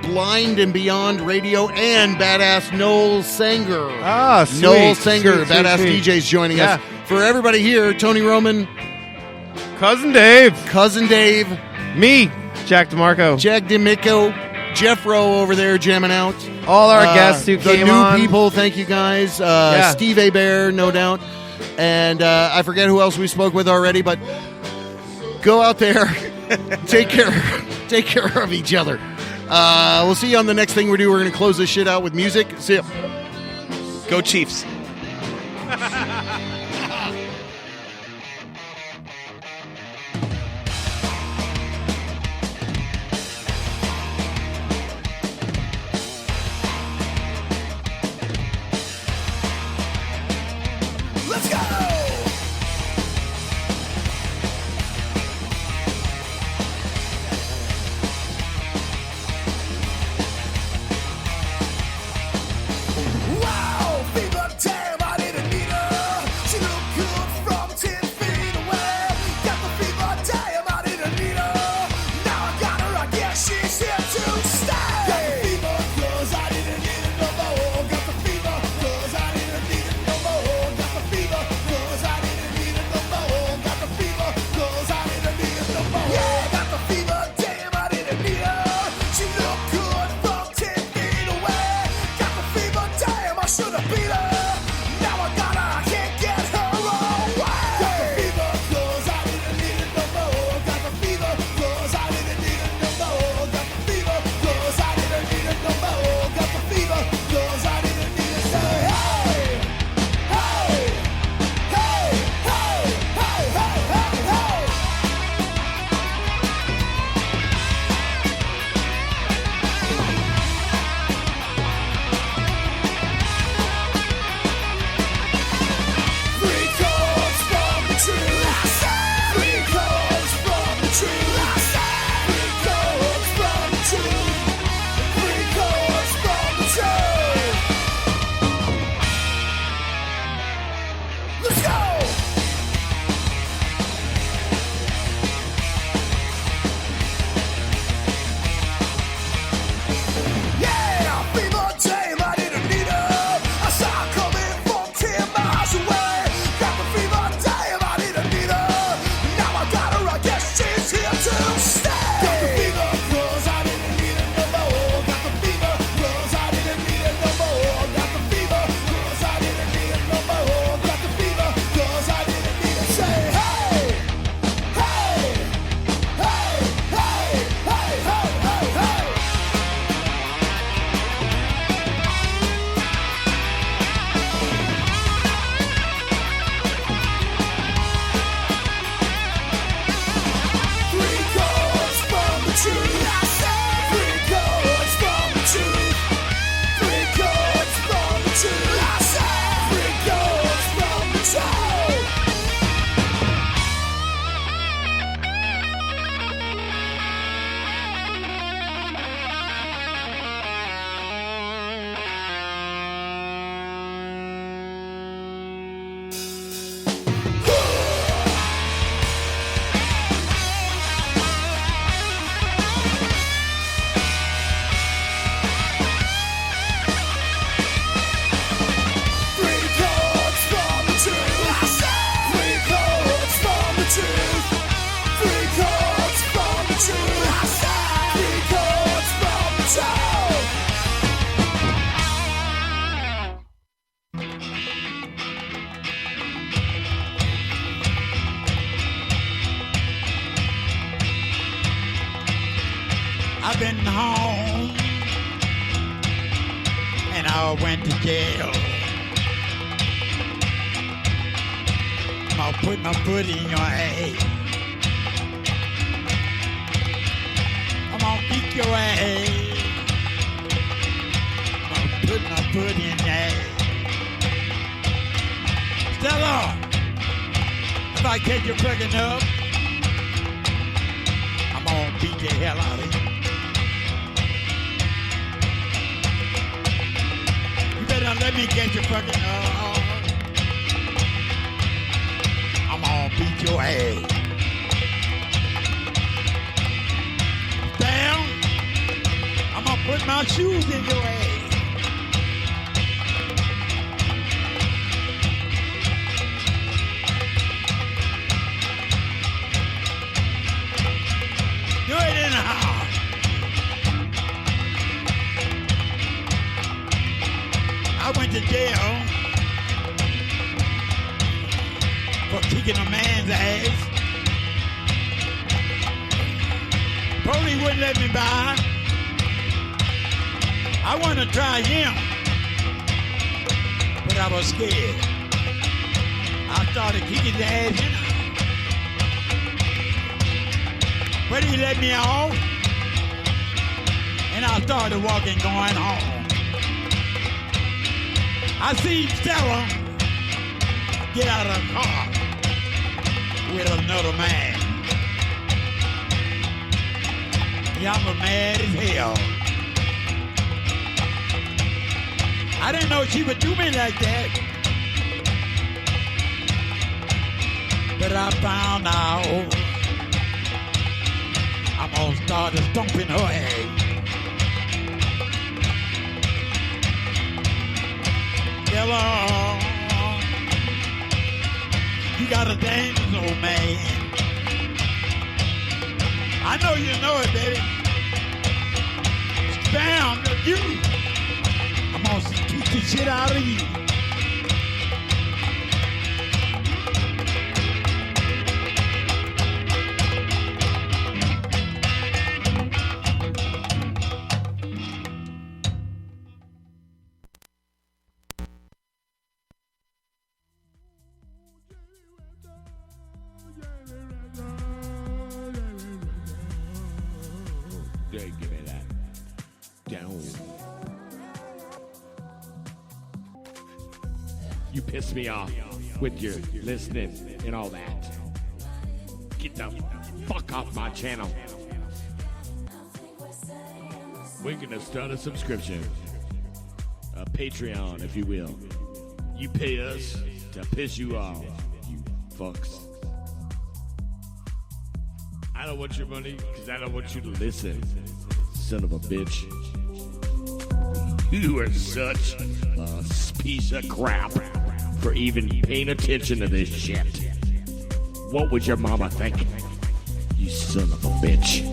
Blind and Beyond Radio and Badass Noel Sanger. Ah, sweet. Noel Sanger, sweet, Badass sweet. DJ's joining us. For everybody here, Tony Roman. Cousin Dave. Me. Jack DeMarco. Jack DeMico. Jeff Rowe over there jamming out. All our guests who came on. The on. new people, thank you guys. Steve Hebert, no doubt. And I forget who else we spoke with already, but go out there, take care of each other. We'll see you on the next thing we do. We're going to close this shit out with music. See ya. Go Chiefs. Let's go! Wow, fever, damn, I didn't need her. She looked good from 10 feet away. Got the fever, damn, I didn't need her. Now I got her, I guess she's here to stay. Got the fever, 'cause I didn't need it no more. Got the fever, 'cause I didn't need it no more. Got the fever, 'cause I didn't need it no more. Got the fever, 'cause I didn't need it no more. Yeah, got the fever, damn, I didn't need her. She looked good from 10 feet away. Got the fever, damn, I should have beat her. Now I got her, I can't get her away. Got the fever, 'cause I didn't need it no more. Got the fever, 'cause I didn't need it no more. Got the fever, 'cause I didn't need it no more. Got the fever, 'cause I didn't need it. Say, hey, hey, hey, hey, hey, hey, hey, hey. Three chords from the tree. Three chords from the tree. Three chords from the tree. Three chords from the tree. Let's go. Yeah, fever damn, I didn't need her. I saw her coming from 10 miles away. Got the fever damn, I didn't need her. Now I got her, I guess she's here to stay. Got the fever, 'cause I didn't need it no more. Got the fever, 'cause I didn't need it no more. Got the fever, 'cause I didn't need it no more. Got the fever, 'cause I didn't need it. Say, hey, hey, hey, hey, hey, hey, hey, hey. Three chords from the tree. Three chords from the tree. Three chords from the tree. Three chords from the tree. Three chords from the truth. Three chords from the truth. Three chords from the truth. Three chords from the truth. I've been home and I went to jail. I'm gonna put my foot in your ass. I'm gonna beat your ass. I'm gonna put my foot in there. Stella, if I catch you fucking up, I'm gonna beat the hell out of you. You better let me get you fucking up. I'm gonna beat your ass. Damn, I'm gonna put my shoes in your ass. Do it in the house. I went to jail kicking a man's ass. Police wouldn't let me by. I wanted to try him, but I was scared. I started kicking his ass, but he let me off, and I started walking, going home. I seen Stella get out of the car with another man. Y'all were mad as hell. I didn't know she would do me like that. But I found out I'm gonna start stomping her ass. Tell her you got a dangerous old man. I know you know it, baby. Bam, you. I'm gonna kick the shit out of you. Yeah, give me that. Down. You piss me off with your listening and all that. Get the fuck off my channel. We're gonna start a subscription. A Patreon, if you will. You pay us to piss you off, you fucks. I don't want your money because I don't want you to listen. Son of a bitch. You are such a piece of crap for even paying attention to this shit. What would your mama think? You son of a bitch.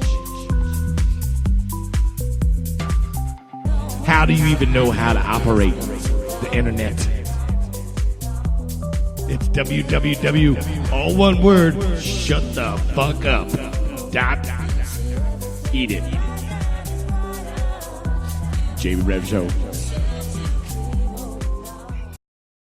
How do you even know how to operate the internet? It's WWW, all one word, shut the fuck up. Eat it. JB Rev Show.